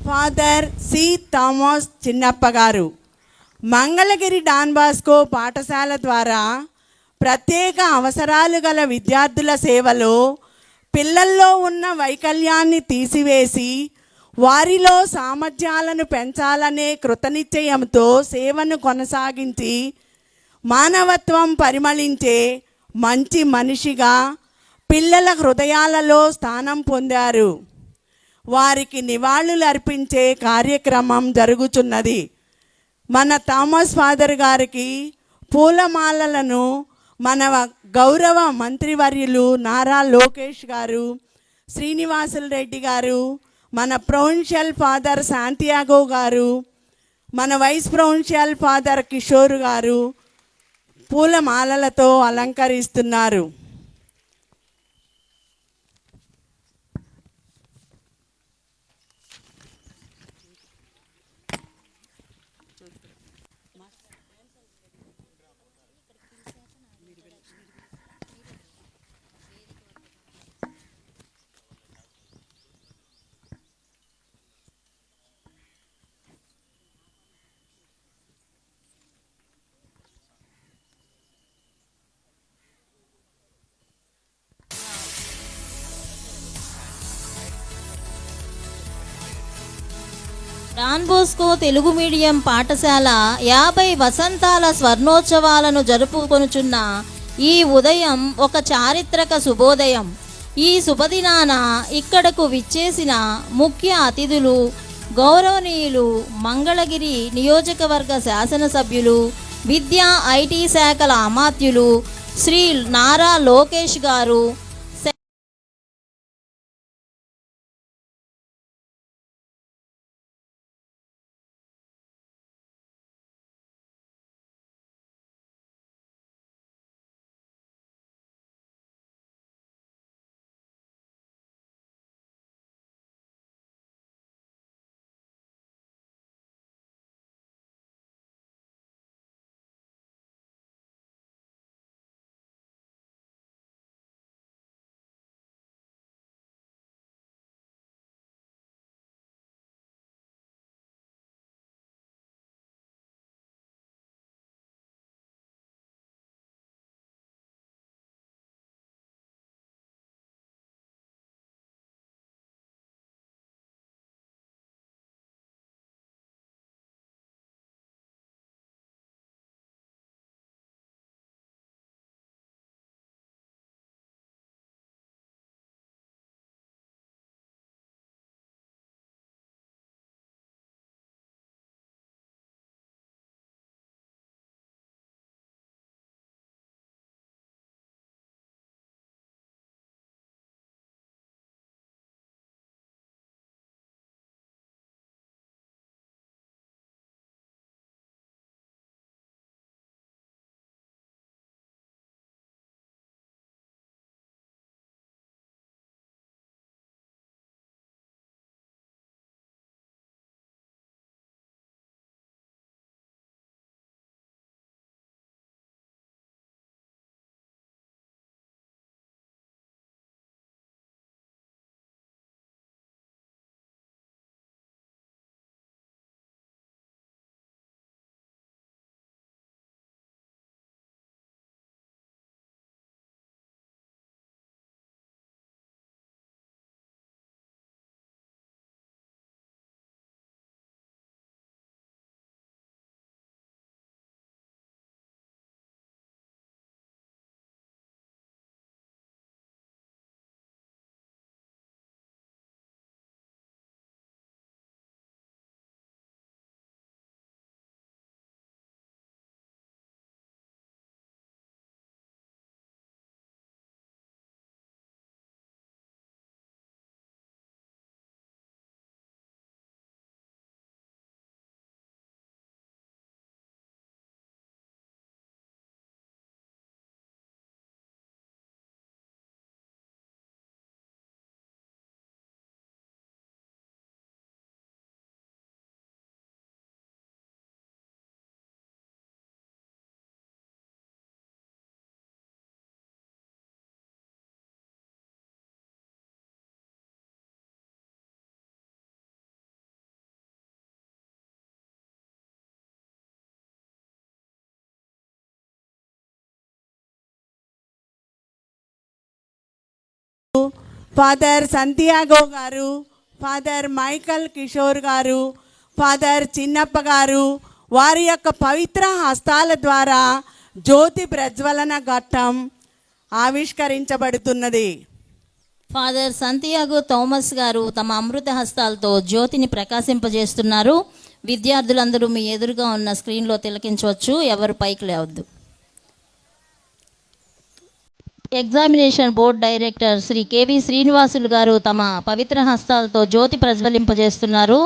Father C Thomas చిన్నప్ప గారు Mangalagiri don Bosco పాఠశాల ద్వారా ప్రత్యేక అవసరాలు గల విద్యార్థుల సేవలో పిల్లల్లో ఉన్న వైకల్యాన్ని తీసివేసి వారిలో సామర్థ్యాలను పెంచాలనే కృతనిశ్చయంతో సేవను కొనసాగించి మానవత్వం పరిమళించే మంచి మనిషిగా పిల్లల హృదయాలలో స్థానం పొందారు. వారికి నివాళులు అర్పించే కార్యక్రమం జరుగుతున్నది. మన థామస్ ఫాదర్ గారికి పూలమాలలను మన గౌరవ మంత్రివర్యులు నారా లోకేష్ గారు, శ్రీనివాసులు రెడ్డి గారు, మన ప్రొవిన్షియల్ ఫాదర్ శాంతియాగో గారు, మన వైస్ ప్రొవిన్షియల్ ఫాదర్ కిషోర్ గారు పూలమాలలతో అలంకరిస్తున్నారు. డాన్ బోస్కో తెలుగు మీడియం పాఠశాల 50 వసంతాల స్వర్ణోత్సవాలను జరుపుకొనుచున్న ఈ ఉదయం ఒక చారిత్రక శుభోదయం. ఈ శుభదినాన ఇక్కడకు విచ్చేసిన ముఖ్య అతిథులు గౌరవనీయులు మంగళగిరి నియోజకవర్గ శాసనసభ్యులు, విద్యా ఐటీ శాఖల అమాత్యులు శ్రీ నారా లోకేష్ గారు, ఫాదర్ సంతియాగో గారు, ఫాదర్ మైకల్ కిషోర్ గారు, ఫాదర్ చిన్నప్ప గారు వారి యొక్క పవిత్ర హస్తాల ద్వారా జ్యోతి ప్రజ్వలన ఘట్టం ఆవిష్కరించబడుతున్నది. ఫాదర్ సంతియాగో థామస్ గారు తమ అమృత హస్తాలతో జ్యోతిని ప్రకాశింపజేస్తున్నారు. విద్యార్థులందరూ మీ ఎదురుగా ఉన్న స్క్రీన్లో తిలకించవచ్చు. ఎవరు పైకి లేవద్దు. Examination board director Shri K V Srinivasulu గారు తమ పవిత్ర హస్తాలతో జ్యోతి ప్రజ్వలింపజేస్తున్నారు.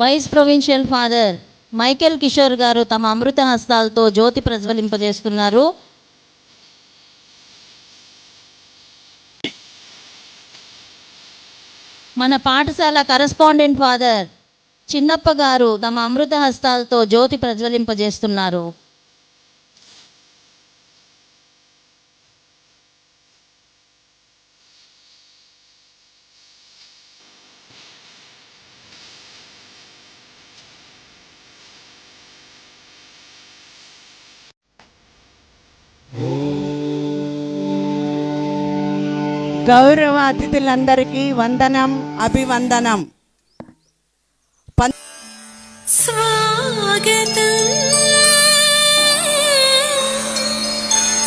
Vice provincial father Michael Kishore గారు తమ అమృత హస్తాలతో జ్యోతి ప్రజ్వలింపజేస్తున్నారు. మన పాఠశాల కరెస్పాండెంట్ ఫాదర్ చిన్నప్ప గారు తమ అమృత హస్తాలతో జ్యోతి ప్రజ్వలింపజేస్తున్నారు. గౌరవ అతిథులందరికీ వందనం, అభివందనం. స్వాగతం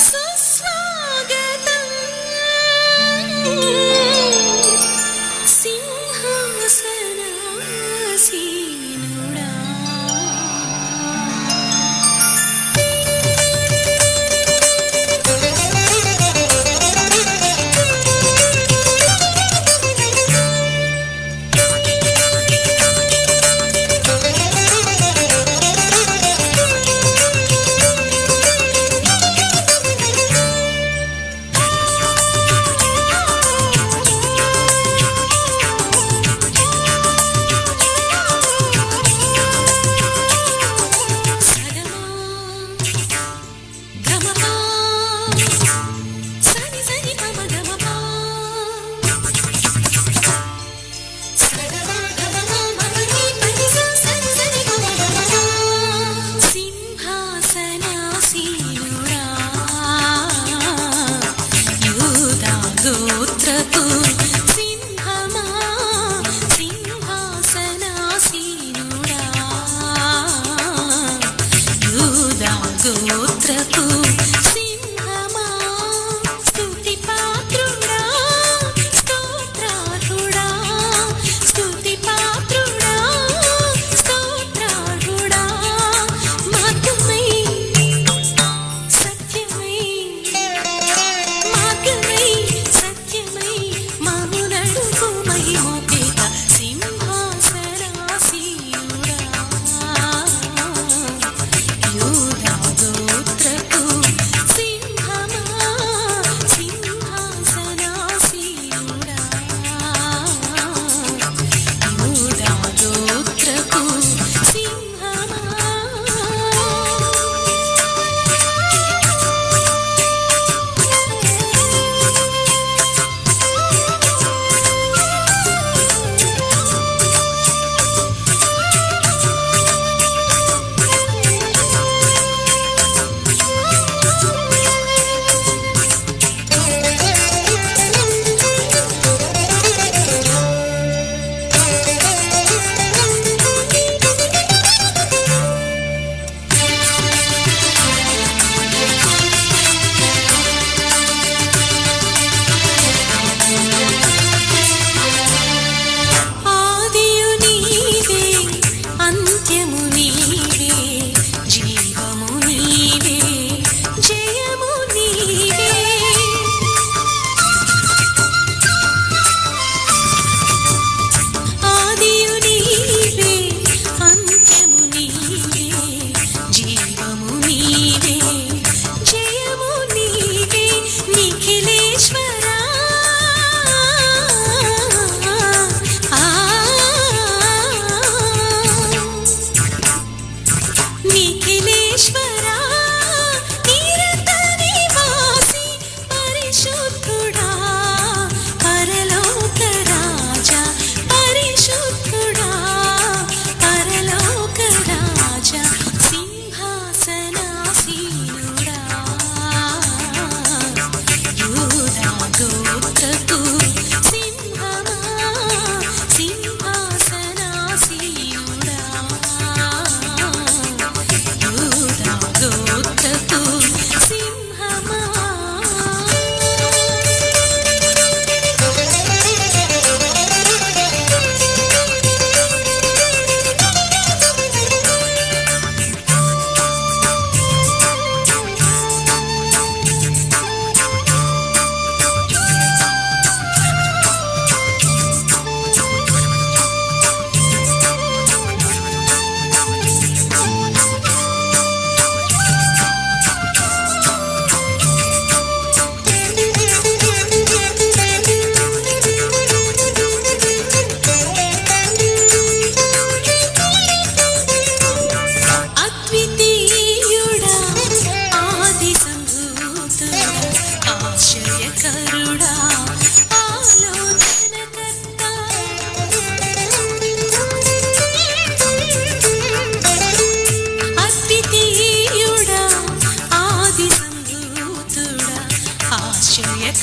సుస్వాగతం సింహాసనాసీనుడా.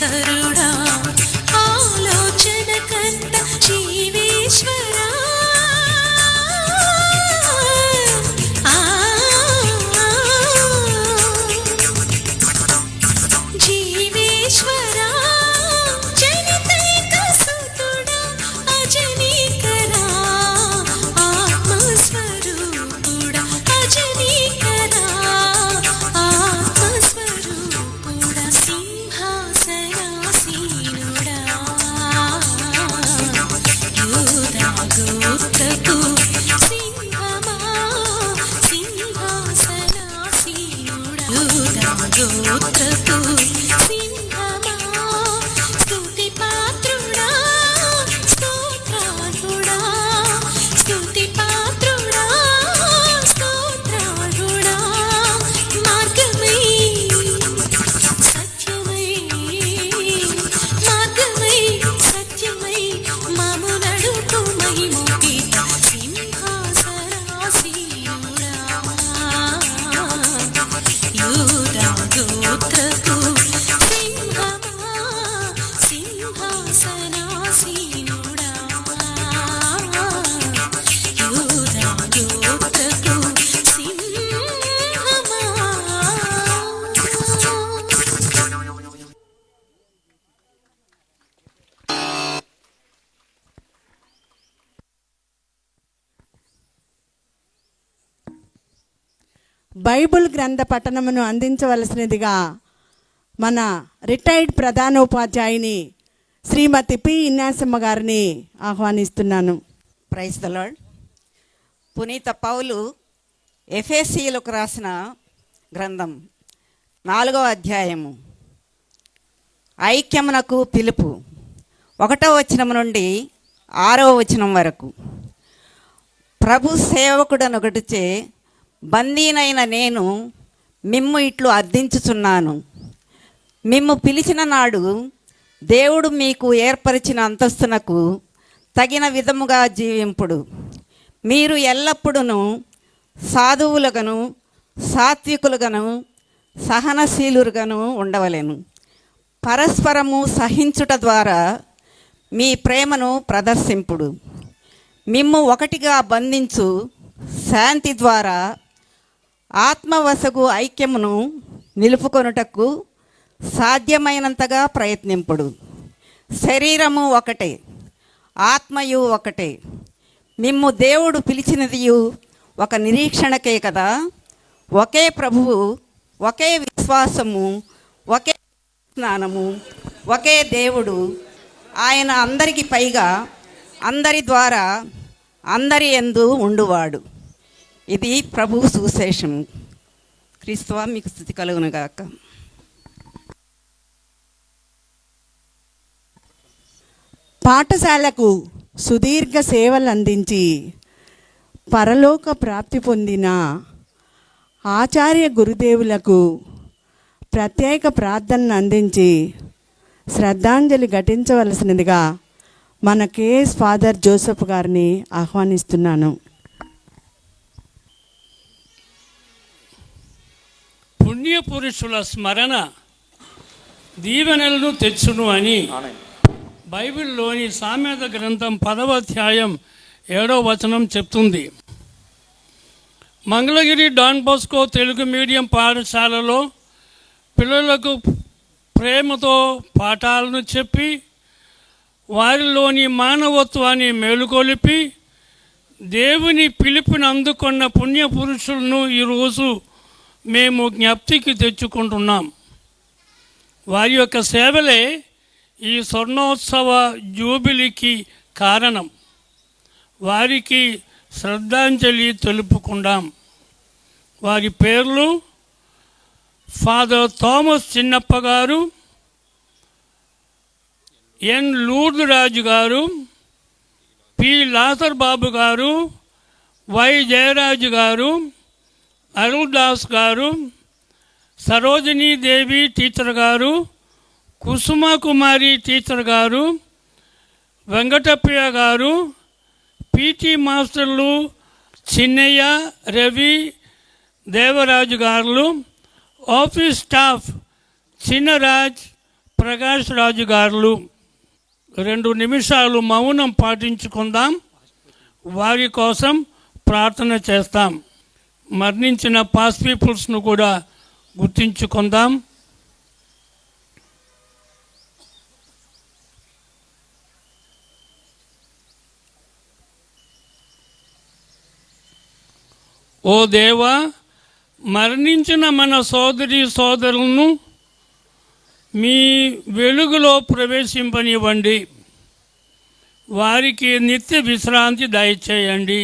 సరుడా ఆలోచనకర్త జీవేశ్వరా జీవేశ్వరా జనితైక సుతుడా అజనీకరా ఆత్మస్వరూపుడా అజనీకరా ఆత్మస్వరూపుడా సింహాసనాసీనుడా యూదా గోత్రపు సింహమా సింహాసనాసీనుడా యూదా గోత్రపు సింహమా స్తుతి పాత్రుడా స్తోత్రార్హుడా స్తుతి పాత్రుడా స్తోత్రార్హుడా మార్గమై సత్యమై మార్గమై సత్యమై మము నడుపు మహిమోపిత సింహాసనాసీనుడా యూదా గోత్రపు సింహమా సింహాసనాసీనుడా యూదా గోత్రపు సింహమా. బైబిల్ గ్రంథ పఠనమును అందించవలసినదిగా మన రిటైర్డ్ ప్రధానోపాధ్యాయుని శ్రీమతి పి ఇన్నాసమ్మ గారిని ఆహ్వానిస్తున్నాను. Praise the lord. పునీత పౌలు ఎఫెసీయులకు రాసిన గ్రంథం 4వ అధ్యాయము ఐక్యమునకు పిలుపు 1వ వచనం నుండి 6వ వచనం వరకు. ప్రభు సేవకుడనొకటిచే బందీనైన నేను మిమ్ము ఇట్లు అర్థించుచున్నాను. మిమ్ము పిలిచిన నాడు దేవుడు మీకు ఏర్పరిచిన అంతస్తునకు తగిన విధముగా జీవింపుడు. మీరు ఎల్లప్పుడూ సాధువులుగాను సాత్వికులుగాను సహనశీలురుగాను ఉండవలెను. పరస్పరము సహించుట ద్వారా మీ ప్రేమను ప్రదర్శింపుడు. మిమ్ము ఒకటిగా బంధించు శాంతి ద్వారా ఆత్మవశగు ఐక్యమును నిలుపుకొనుటకు సాధ్యమైనంతగా ప్రయత్నింపుడు. శరీరము ఒకటే, ఆత్మయు ఒకటే. మిమ్ము దేవుడు పిలిచినదియు ఒక నిరీక్షణకే కదా. ఒకే ప్రభువు, ఒకే విశ్వాసము, ఒకే స్నానము, ఒకే దేవుడు. ఆయన అందరికి పైగా, అందరి ద్వారా, అందరి యందు ఉండువాడు. ఇది ప్రభువు సువిశేషం. క్రీస్తువా మీకు స్తుతి కలుగునుగాక. పాఠశాలకు సుదీర్ఘ సేవలు అందించి పరలోక ప్రాప్తి పొందిన ఆచార్య గురుదేవులకు ప్రత్యేక ప్రార్థనను అందించి శ్రద్ధాంజలి ఘటించవలసినదిగా మన కేఎస్ ఫాదర్ జోసెఫ్ గారిని ఆహ్వానిస్తున్నాను. పుణ్యపురుషుల స్మరణ దీవెనలను తెచ్చును అని బైబిల్లోని సామెత గ్రంథం 10వ అధ్యాయం 7వ వచనం చెప్తుంది. Mangalagiri Don Bosco Telugu medium పాఠశాలలో పిల్లలకు ప్రేమతో పాఠాలను చెప్పి వారిలోని మానవత్వాన్ని మేలుకొలిపి దేవుని పిలుపుని అందుకున్న పుణ్యపురుషులను ఈరోజు మేము జ్ఞప్తికి తెచ్చుకుంటున్నాం. వారి యొక్క సేవలే ఈ స్వర్ణోత్సవ జూబిలీకి కారణం. వారికి శ్రద్ధాంజలి తెలుపుకుందాం. వారి పేర్లు: ఫాదర్ థామస్ చిన్నప్ప గారు, ఎన్ లూర్దు రాజు గారు, పి లాసర్ బాబు గారు, వై జయరాజు గారు, అరుణ్ దాస్ గారు, సరోజినీ దేవి టీచర్ గారు, కుసుమ కుమారి టీచర్ గారు, వెంకటప్పయ్య గారు, పీటీ మాస్టర్లు చిన్నయ్య, రవి, దేవరాజు గారు, ఆఫీస్ స్టాఫ్ చిన్నరాజ్, ప్రకాష్ రాజు గారు 2 నిమిషాలు మౌనం పాటించుకుందాం. వారి కోసం ప్రార్థన చేస్తాం. మరణించిన పాస్ట్ పీపుల్స్ను కూడా గుర్తించుకుందాం. ఓ దేవా, మరణించిన మన సోదరి సోదరులను మీ వెలుగులో ప్రవేశింపనివ్వండి. వారికి నిత్య విశ్రాంతి దయచేయండి.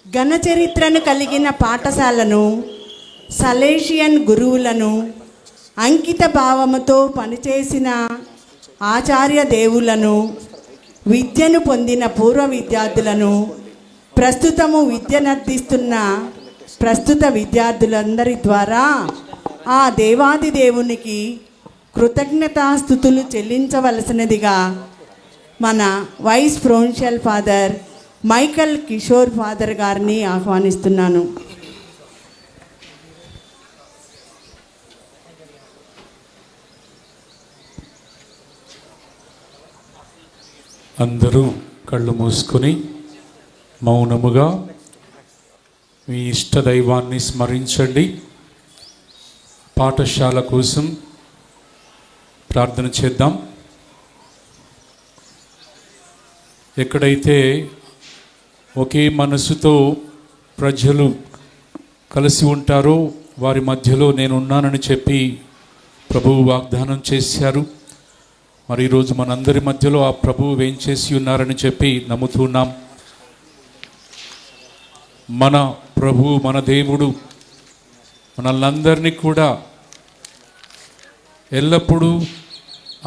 ఘన చరిత్రను కలిగిన పాఠశాలను, సలేషియన్ గురువులను, అంకిత భావముతో పనిచేసిన ఆచార్య దేవులను, విద్యను పొందిన పూర్వ విద్యార్థులను, ప్రస్తుతము విద్యనర్థిస్తున్న ప్రస్తుత విద్యార్థులందరి ద్వారా ఆ దేవాది దేవునికి కృతజ్ఞతాస్థుతులు చెల్లించవలసినదిగా మన vice provincial father Michael Kishore father గారిని ఆహ్వానిస్తున్నాను. అందరూ కళ్ళు మూసుకొని మౌనముగా మీ ఇష్ట దైవాన్ని స్మరించండి. పాఠశాల కోసం ప్రార్థన చేద్దాం. ఎక్కడైతే ఒకే మనసుతో ప్రజలు కలిసి ఉంటారో వారి మధ్యలో నేనున్నానని చెప్పి ప్రభువు వాగ్దానం చేశారు. మరి ఈరోజు మనందరి మధ్యలో ఆ ప్రభువు వేంచేసి ఉన్నారని చెప్పి నమ్ముతున్నాం. మన ప్రభువు, మన దేవుడు మనల్నందరినీ కూడా ఎల్లప్పుడూ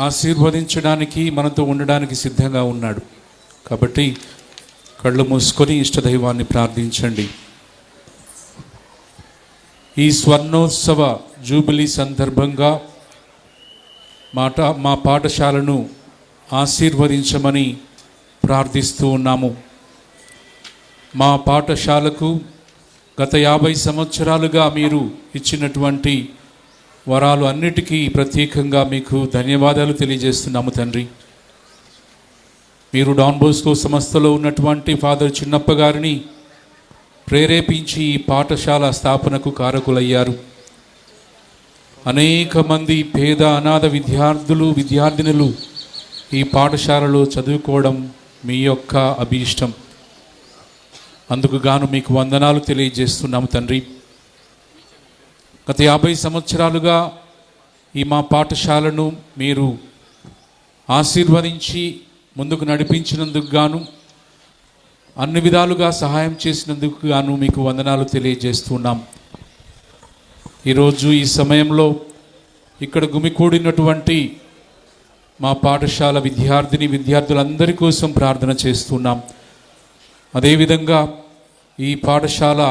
ఆశీర్వదించడానికి, మనతో ఉండడానికి సిద్ధంగా ఉన్నాడు. కాబట్టి కళ్ళు మూసుకొని ఇష్టదైవాన్ని ప్రార్థించండి. ఈ స్వర్ణోత్సవ జూబిలీ సందర్భంగా మా పాఠశాలను ఆశీర్వదించమని ప్రార్థిస్తూ ఉన్నాము. మా పాఠశాలకు గత 50 సంవత్సరాలుగా మీరు ఇచ్చినటువంటి వరాలు అన్నిటికీ ప్రత్యేకంగా మీకు ధన్యవాదాలు తెలియజేస్తున్నాము తండ్రి. మీరు డాన్ బోస్కో సంస్థలో ఉన్నటువంటి ఫాదర్ చిన్నప్ప గారిని ప్రేరేపించి ఈ పాఠశాల స్థాపనకు కారకులయ్యారు. అనేక మంది పేద అనాథ విద్యార్థులు, విద్యార్థినులు ఈ పాఠశాలలో చదువుకోవడం మీ యొక్క అభీష్టం. అందుకు గాను మీకు వందనాలు తెలియజేస్తున్నాము తండ్రి. గత 50 సంవత్సరాలుగా ఈ మా పాఠశాలను మీరు ఆశీర్వదించి ముందుకు నడిపించినందుకు గాను, అన్ని విధాలుగా సహాయం చేసినందుకు గాను మీకు వందనాలు తెలియజేస్తున్నాం. ఈరోజు ఈ సమయంలో ఇక్కడ గుమికూడినటువంటి మా పాఠశాల విద్యార్థులందరి కోసం ప్రార్థన చేస్తున్నాం. అదేవిధంగా ఈ పాఠశాల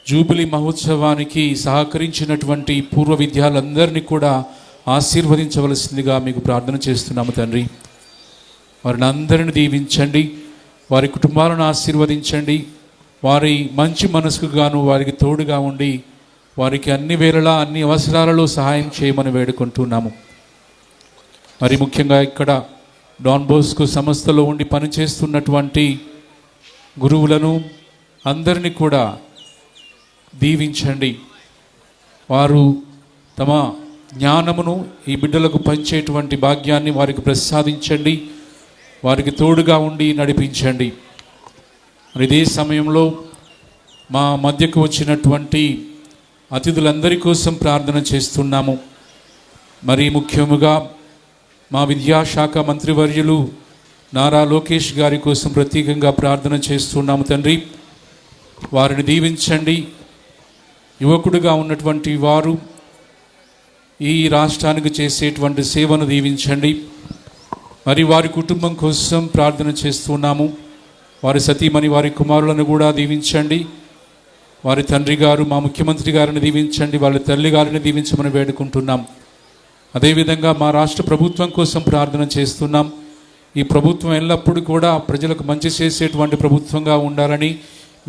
జూబిలీ మహోత్సవానికి సహకరించినటువంటి పూర్వ విద్యార్థులందరినీ కూడా ఆశీర్వదించవలసిందిగా మీకు ప్రార్థన చేస్తున్నాము తండ్రి. వారిని అందరిని దీవించండి, వారి కుటుంబాలను ఆశీర్వదించండి. వారి మంచి మనసుకు గాను వారికి తోడుగా ఉండి వారికి అన్ని వేళలా అన్ని అవసరాలలో సహాయం చేయమని వేడుకుంటున్నాము. మరి ముఖ్యంగా ఇక్కడ డాన్ బోస్కో సంస్థలో ఉండి పనిచేస్తున్నటువంటి గురువులను అందరినీ కూడా దీవించండి. వారు తమ జ్ఞానమును ఈ బిడ్డలకు పంచేటువంటి భాగ్యాన్ని వారికి ప్రసాదించండి. వారికి తోడుగా ఉండి నడిపించండి. మరి ఇదే సమయంలో మా మధ్యకు వచ్చినటువంటి అతిథులందరి కోసం ప్రార్థన చేస్తున్నాము. మరి ముఖ్యముగా మా విద్యాశాఖ మంత్రివర్యులు నారా లోకేష్ గారి కోసం ప్రత్యేకంగా ప్రార్థన చేస్తున్నాము తండ్రి. వారిని దీవించండి. యువకుడుగా ఉన్నటువంటి వారు ఈ రాష్ట్రానికి చేసేటువంటి సేవను దీవించండి. మరి వారి కుటుంబం కోసం ప్రార్థన చేస్తున్నాము. వారి సతీమణి, వారి కుమారులను కూడా దీవించండి. వారి తండ్రి గారు, మా ముఖ్యమంత్రి గారిని దీవించండి. వాళ్ళ తల్లి గారిని దీవించమని వేడుకుంటున్నాం. అదేవిధంగా మా రాష్ట్ర ప్రభుత్వం కోసం ప్రార్థన చేస్తున్నాం. ఈ ప్రభుత్వం ఎల్లప్పుడూ కూడా ప్రజలకు మంచి చేసేటువంటి ప్రభుత్వంగా ఉండాలని,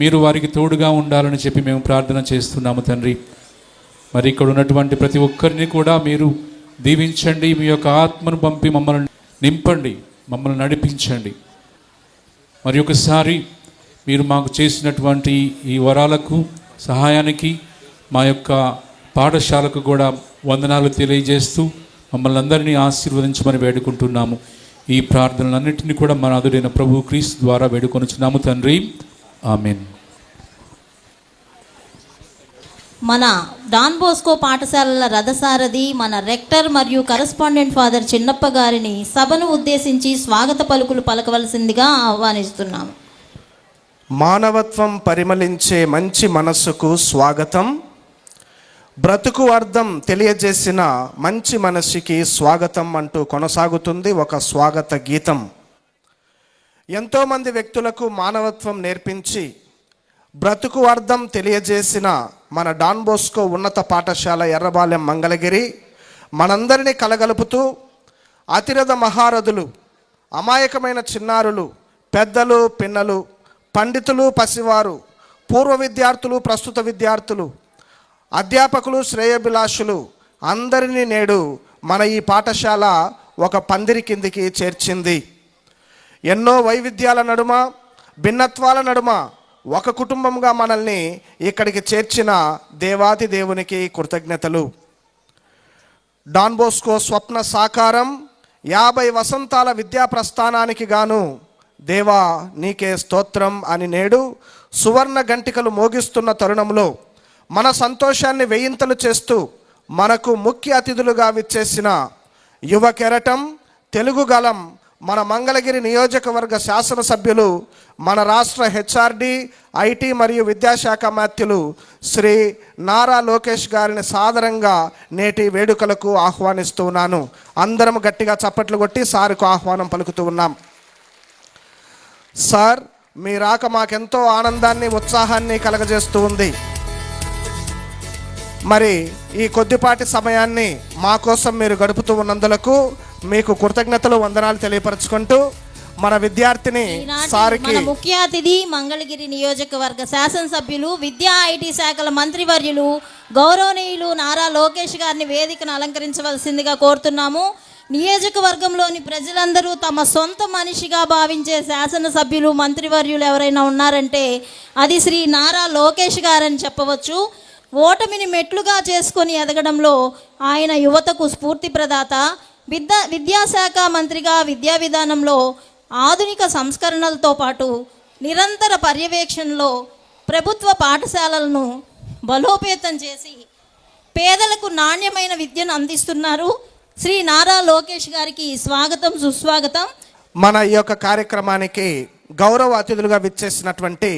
మీరు వారికి తోడుగా ఉండాలని చెప్పి మేము ప్రార్థన చేస్తున్నాము తండ్రి. మరి ఇక్కడ ఉన్నటువంటి ప్రతి ఒక్కరిని కూడా మీరు దీవించండి, మీ యొక్క ఆత్మను పంపి మమ్మల్ని నింపండి, మమ్మల్ని నడిపించండి. మరి ఒకసారి మీరు మాకు చేసినటువంటి ఈ వరాలకు, సహాయానికి, మా యొక్క పాఠశాలకు కూడా వందనాలు తెలియజేస్తూ మమ్మల్ని అందరినీ ఆశీర్వదించమని వేడుకుంటున్నాము. ఈ ప్రార్థనలన్నింటినీ కూడా మన నాథుడైన ప్రభు క్రీస్తు ద్వారా వేడుకొనుచున్నాము తండ్రి, ఆమేన్. మన డాన్ బోస్కో పాఠశాలల రథసారథి, మన రెక్టర్ మరియు కరస్పాండెంట్ ఫాదర్ చిన్నప్ప గారిని సభను ఉద్దేశించి స్వాగత పలుకులు పలకవలసిందిగా ఆహ్వానిస్తున్నాము. మానవత్వం పరిమళించే మంచి మనస్సుకు స్వాగతం. బ్రతుకు అర్థం తెలియజేసిన మంచి మనస్సుకి స్వాగతం అంటూ కొనసాగుతుంది ఒక స్వాగత గీతం. ఎంతోమంది వ్యక్తులకు మానవత్వం నేర్పించి బ్రతుకు అర్థం తెలియజేసిన మన డాన్ బోస్కో ఉన్నత పాఠశాల ఎర్రబాలెం మంగళగిరి మనందరినీ కలగలుపుతూ అతిరథ మహారథులు, అమాయకమైన చిన్నారులు, పెద్దలు, పిన్నలు, పండితులు, పసివారు, పూర్వ విద్యార్థులు, ప్రస్తుత విద్యార్థులు, అధ్యాపకులు, శ్రేయోభిలాషులు అందరినీ నేడు మన ఈ పాఠశాల ఒక పందిరి కిందికి చేర్చింది. ఎన్నో వైవిధ్యాల నడుమ, భిన్నత్వాల నడుమ ఒక కుటుంబంగా మనల్ని ఇక్కడికి చేర్చిన దేవాది దేవునికి కృతజ్ఞతలు. డాన్ బోస్కో స్వప్న సాకారం 50 వసంతాల విద్యా ప్రస్థానానికి గాను దేవా నీకే స్తోత్రం అని నేడు సువర్ణ గంటికలు మోగిస్తున్న తరుణంలో మన సంతోషాన్ని వెయ్యింతలు చేస్తూ మనకు ముఖ్య అతిథులుగా విచ్చేసిన యువ కెరటం, తెలుగు గలం, మన మంగళగిరి నియోజకవర్గ శాసనసభ్యులు, మన రాష్ట్ర హెచ్ఆర్డి, ఐటీ మరియు విద్యాశాఖ మాత్యులు శ్రీ నారా లోకేష్ గారిని సాదరంగా నేటి వేడుకలకు ఆహ్వానిస్తూ ఉన్నాను. అందరం గట్టిగా చప్పట్లు కొట్టి సార్కు ఆహ్వానం పలుకుతూ ఉన్నాం. సార్, మీ రాక మాకెంతో ఆనందాన్ని, ఉత్సాహాన్ని కలగజేస్తూ ఉంది. మరి ఈ కొద్దిపాటి సమయాన్ని మా కోసం మీరు గడుపుతూ ఉన్నందులకు మీకు కృతజ్ఞతలు, వందనాలు తెలియపరచుకుంటూ మన విద్యార్థిని సార్కి మన ముఖ్య అతిథి మంగళగిరి నియోజకవర్గ శాసనసభ్యులు, విద్యా ఐటీ శాఖల మంత్రివర్యులు గౌరవనీయులు నారా లోకేష్ గారిని వేదికను అలంకరించవలసిందిగా కోరుతున్నాము. నియోజకవర్గంలోని ప్రజలందరూ తమ సొంత మనిషిగా భావించే శాసనసభ్యులు, మంత్రివర్యులు ఎవరైనా ఉన్నారంటే అది శ్రీ నారా లోకేష్ గారని చెప్పవచ్చు. ఓటమిని మెట్లుగా చేసుకొని ఎదగడంలో ఆయన యువతకు స్ఫూర్తి ప్రదాత. విద్యాశాఖ మంత్రిగా విద్యా విధానంలో ఆధునిక సంస్కరణలతో పాటు నిరంతర పర్యవేక్షణలో ప్రభుత్వ పాఠశాలలను బలోపేతం చేసి పేదలకు నాణ్యమైన విద్యను అందిస్తున్నారు. శ్రీ నారా లోకేష్ గారికి స్వాగతం, సుస్వాగతం. మన ఈ యొక్క కార్యక్రమానికి గౌరవ అతిథులుగా విచ్చేసినటువంటి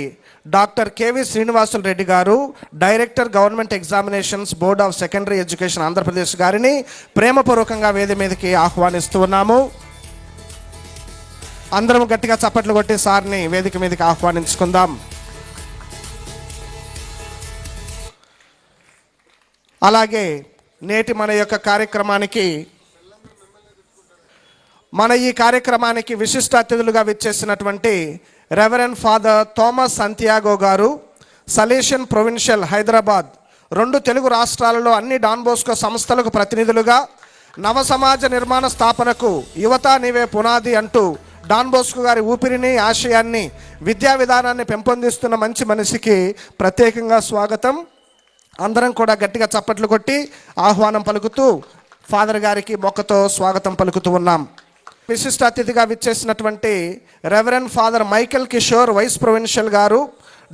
డాక్టర్ కేవి శ్రీనివాసులు రెడ్డి గారు, director government examinations board of secondary education Andhra Pradesh గారిని ప్రేమపూర్వకంగా వేది మీదకి ఆహ్వానిస్తూ ఉన్నాము. అందరం గట్టిగా చప్పట్లు కొట్టి సార్ని వేదిక మీదకి ఆహ్వానించుకుందాం. అలాగే నేటి మన యొక్క కార్యక్రమానికి, మన ఈ కార్యక్రమానికి విశిష్ట అతిథులుగా విచ్చేసినటువంటి రెవరెండ్ ఫాదర్ థామస్ సంతియాగో గారు, సలేషియన్ ప్రొవిన్షియల్ హైదరాబాద్ 2 తెలుగు రాష్ట్రాలలో అన్ని డాన్ బోస్కో సంస్థలకు ప్రతినిధులుగా నవ సమాజ నిర్మాణ స్థాపనకు యువత నీవే పునాది అంటూ డాన్ బోస్కో గారి ఊపిరిని, ఆశయాన్ని, విద్యా విధానాన్ని పెంపొందిస్తున్న మంచి మనిషికి ప్రత్యేకంగా స్వాగతం. అందరం కూడా గట్టిగా చప్పట్లు కొట్టి ఆహ్వానం పలుకుతూ ఫాదర్ గారికి మొక్కతో స్వాగతం పలుకుతూ ఉన్నాం. విశిష్ట అతిథిగా విచ్చేసినటువంటి reverend father Michael Kishore, vice provincial గారు,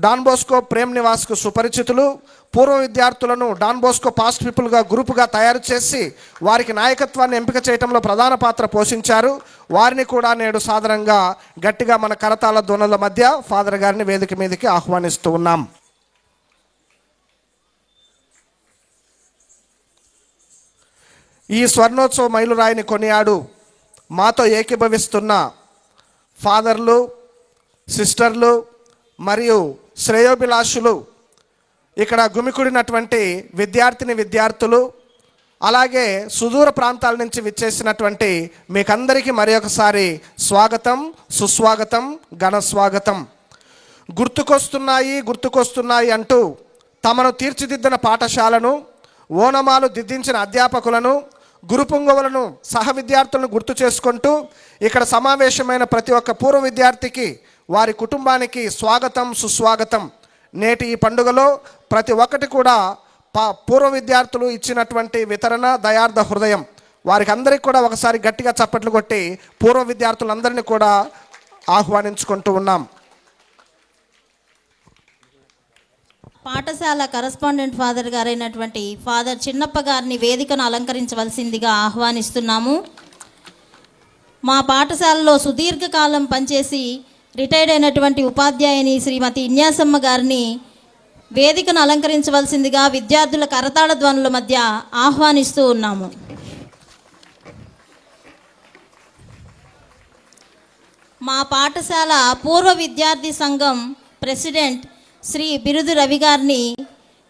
డాన్ బోస్కో ప్రేమ్ నివాస్కు సుపరిచితులు. పూర్వ విద్యార్థులను డాన్ బోస్కో పాస్ట్ పీపుల్గా గ్రూపుగా తయారు చేసి వారికి నాయకత్వాన్ని ఎంపిక చేయడంలో ప్రధాన పాత్ర పోషించారు. వారిని కూడా నేడు సాధారణంగా గట్టిగా మన కరతాళ ధ్వనుల మధ్య ఫాదర్ గారిని వేదిక మీదకి ఆహ్వానిస్తూ ఉన్నాం. ఈ స్వర్ణోత్సవ మైలురాయిని కొనియాడు మాతో ఏకీభవిస్తున్న ఫాదర్లు, సిస్టర్లు మరియు శ్రేయోభిలాషులు, ఇక్కడ గుమికూడినటువంటి విద్యార్థులు, అలాగే సుదూర ప్రాంతాల నుంచి విచ్చేసినటువంటి మీకందరికీ మరి ఒకసారి స్వాగతం, సుస్వాగతం, ఘన స్వాగతం. గుర్తుకొస్తున్నాయి అంటూ తమను తీర్చిదిద్దిన పాఠశాలను, ఓనమాలు దిద్దించిన అధ్యాపకులను, గురు పుంగవులను, సహ విద్యార్థులను గుర్తు చేసుకుంటూ ఇక్కడ సమావేశమైన ప్రతి ఒక్క పూర్వ విద్యార్థికి, వారి కుటుంబానికి స్వాగతం, సుస్వాగతం. నేటి ఈ పండుగలో ప్రతి ఒక్కటి కూడా పూర్వ విద్యార్థులు ఇచ్చినటువంటి వితరణ, దయార్థ హృదయం, వారికి అందరికీ కూడా ఒకసారి గట్టిగా చప్పట్లు కొట్టి పూర్వ విద్యార్థులందరినీ కూడా ఆహ్వానించుకుంటూ ఉన్నాం. పాఠశాల కరస్పాండెంట్ ఫాదర్ గారైనటువంటి ఫాదర్ చిన్నప్ప గారిని వేదికను అలంకరించవలసిందిగా ఆహ్వానిస్తున్నాము. మా పాఠశాలలో సుదీర్ఘకాలం పనిచేసి రిటైర్డ్ అయినటువంటి ఉపాధ్యాయుని శ్రీమతి ఇన్యాసమ్మ గారిని వేదికను అలంకరించవలసిందిగా విద్యార్థుల కరతాళ ధ్వనుల మధ్య ఆహ్వానిస్తూ ఉన్నాము. మా పాఠశాల పూర్వ విద్యార్థి సంఘం ప్రెసిడెంట్ శ్రీ బిరుదు రవి గారిని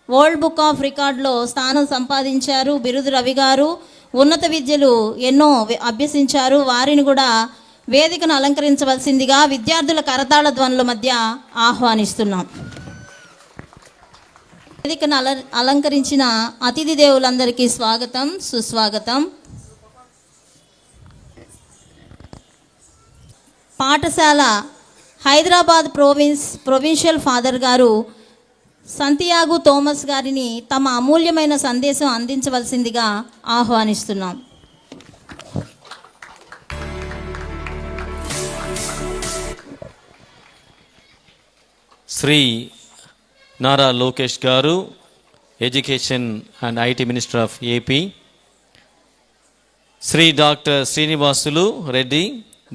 వరల్డ్ బుక్ ఆఫ్ రికార్డులో స్థానం సంపాదించారు. బిరుదు రవి గారు ఉన్నత విద్యలు ఎన్నో అభ్యసించారు. వారిని కూడా వేదికను అలంకరించవలసిందిగా విద్యార్థుల కరతాళ ధ్వనుల మధ్య ఆహ్వానిస్తున్నాం. వేదికను అలంకరించిన అతిథి దేవులందరికీ స్వాగతం, సుస్వాగతం. పాఠశాల హైదరాబాద్ ప్రొవిన్షియల్ ఫాదర్ గారు సంతియాగు థోమస్ గారిని తమ అమూల్యమైన సందేశం అందించవలసిందిగా ఆహ్వానిస్తున్నాం. శ్రీ నారా లోకేష్ గారు, education and IT minister of AP, Shri doctor Srinivasulu Reddy,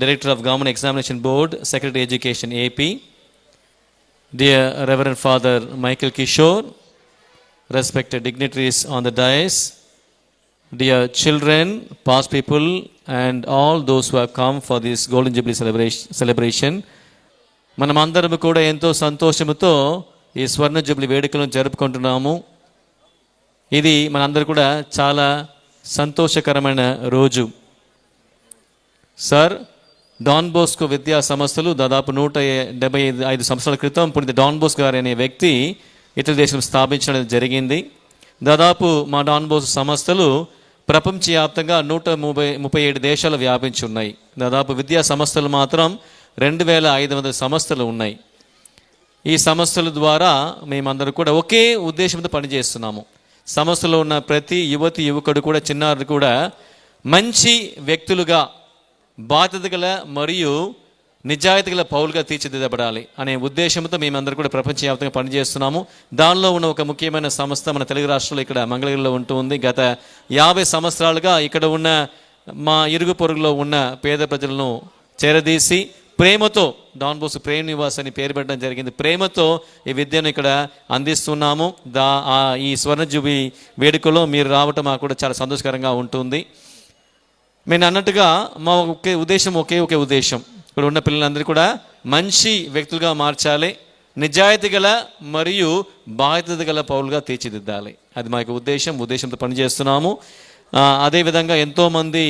Director of Government Examination Board, Secretary Education AP, dear Reverend Father Michael Kishore, respected dignitaries on the dais, dear children, past people, and all those who have come for this Golden Jubilee celebration. మనమందరం కూడా ఎంతో సంతోషముతో ఈ స్వర్ణ Jubilee వేడుకలను జరుపుకుంటున్నాము. ఇది మనందరూ కూడా చాలా సంతోషకరమైన రోజు. సార్, డాన్ బోస్కో విద్యా సంస్థలు దాదాపు 175 సంవత్సరాల క్రితం పుణిత డాన్ బోస్కో గారు అనే వ్యక్తి ఇటలీ దేశం స్థాపించడం జరిగింది. దాదాపు మా డాన్ బోస్కో సంస్థలు ప్రపంచవ్యాప్తంగా 137 దేశాలు వ్యాపించి ఉన్నాయి. దాదాపు విద్యా సంస్థలు మాత్రం 2500 సంస్థలు ఉన్నాయి. ఈ సంస్థల ద్వారా మేమందరూ కూడా ఒకే ఉద్దేశంతో పనిచేస్తున్నాము. సంస్థలో ఉన్న ప్రతి యువతి యువకుడు కూడా, చిన్నారులు కూడా మంచి వ్యక్తులుగా, బాధ్యత గల మరియు నిజాయితీ గల పౌరులుగా తీర్చిదిద్దబడాలి అనే ఉద్దేశంతో మేమందరూ కూడా ప్రపంచవ్యాప్తంగా పనిచేస్తున్నాము. దానిలో ఉన్న ఒక ముఖ్యమైన సంస్థ మన తెలుగు రాష్ట్రంలో ఇక్కడ మంగళగిరిలో ఉంటుంది. గత 50 సంవత్సరాలుగా ఇక్కడ ఉన్న మా ఇరుగు పొరుగులో ఉన్న పేద ప్రజలను చేరదీసి ప్రేమతో డాన్ బోస్కో ప్రేమ నివాస్ అని పేరు పెట్టడం జరిగింది. ప్రేమతో ఈ విద్యను ఇక్కడ అందిస్తున్నాము. ఈ స్వర్ణ జూబిలీ వేడుకలో మీరు రావటం మాకు కూడా చాలా సంతోషకరంగా ఉంటుంది. నేను అన్నట్టుగా మా ఒకే ఉద్దేశం ఇక్కడ ఉన్న పిల్లలందరూ కూడా మంచి వ్యక్తులుగా మార్చాలి, నిజాయితీ గల మరియు బాధ్యత గల పౌరులుగా తీర్చిదిద్దాలి. అది మా యొక్క ఉద్దేశంతో పనిచేస్తున్నాము. అదేవిధంగా ఎంతోమంది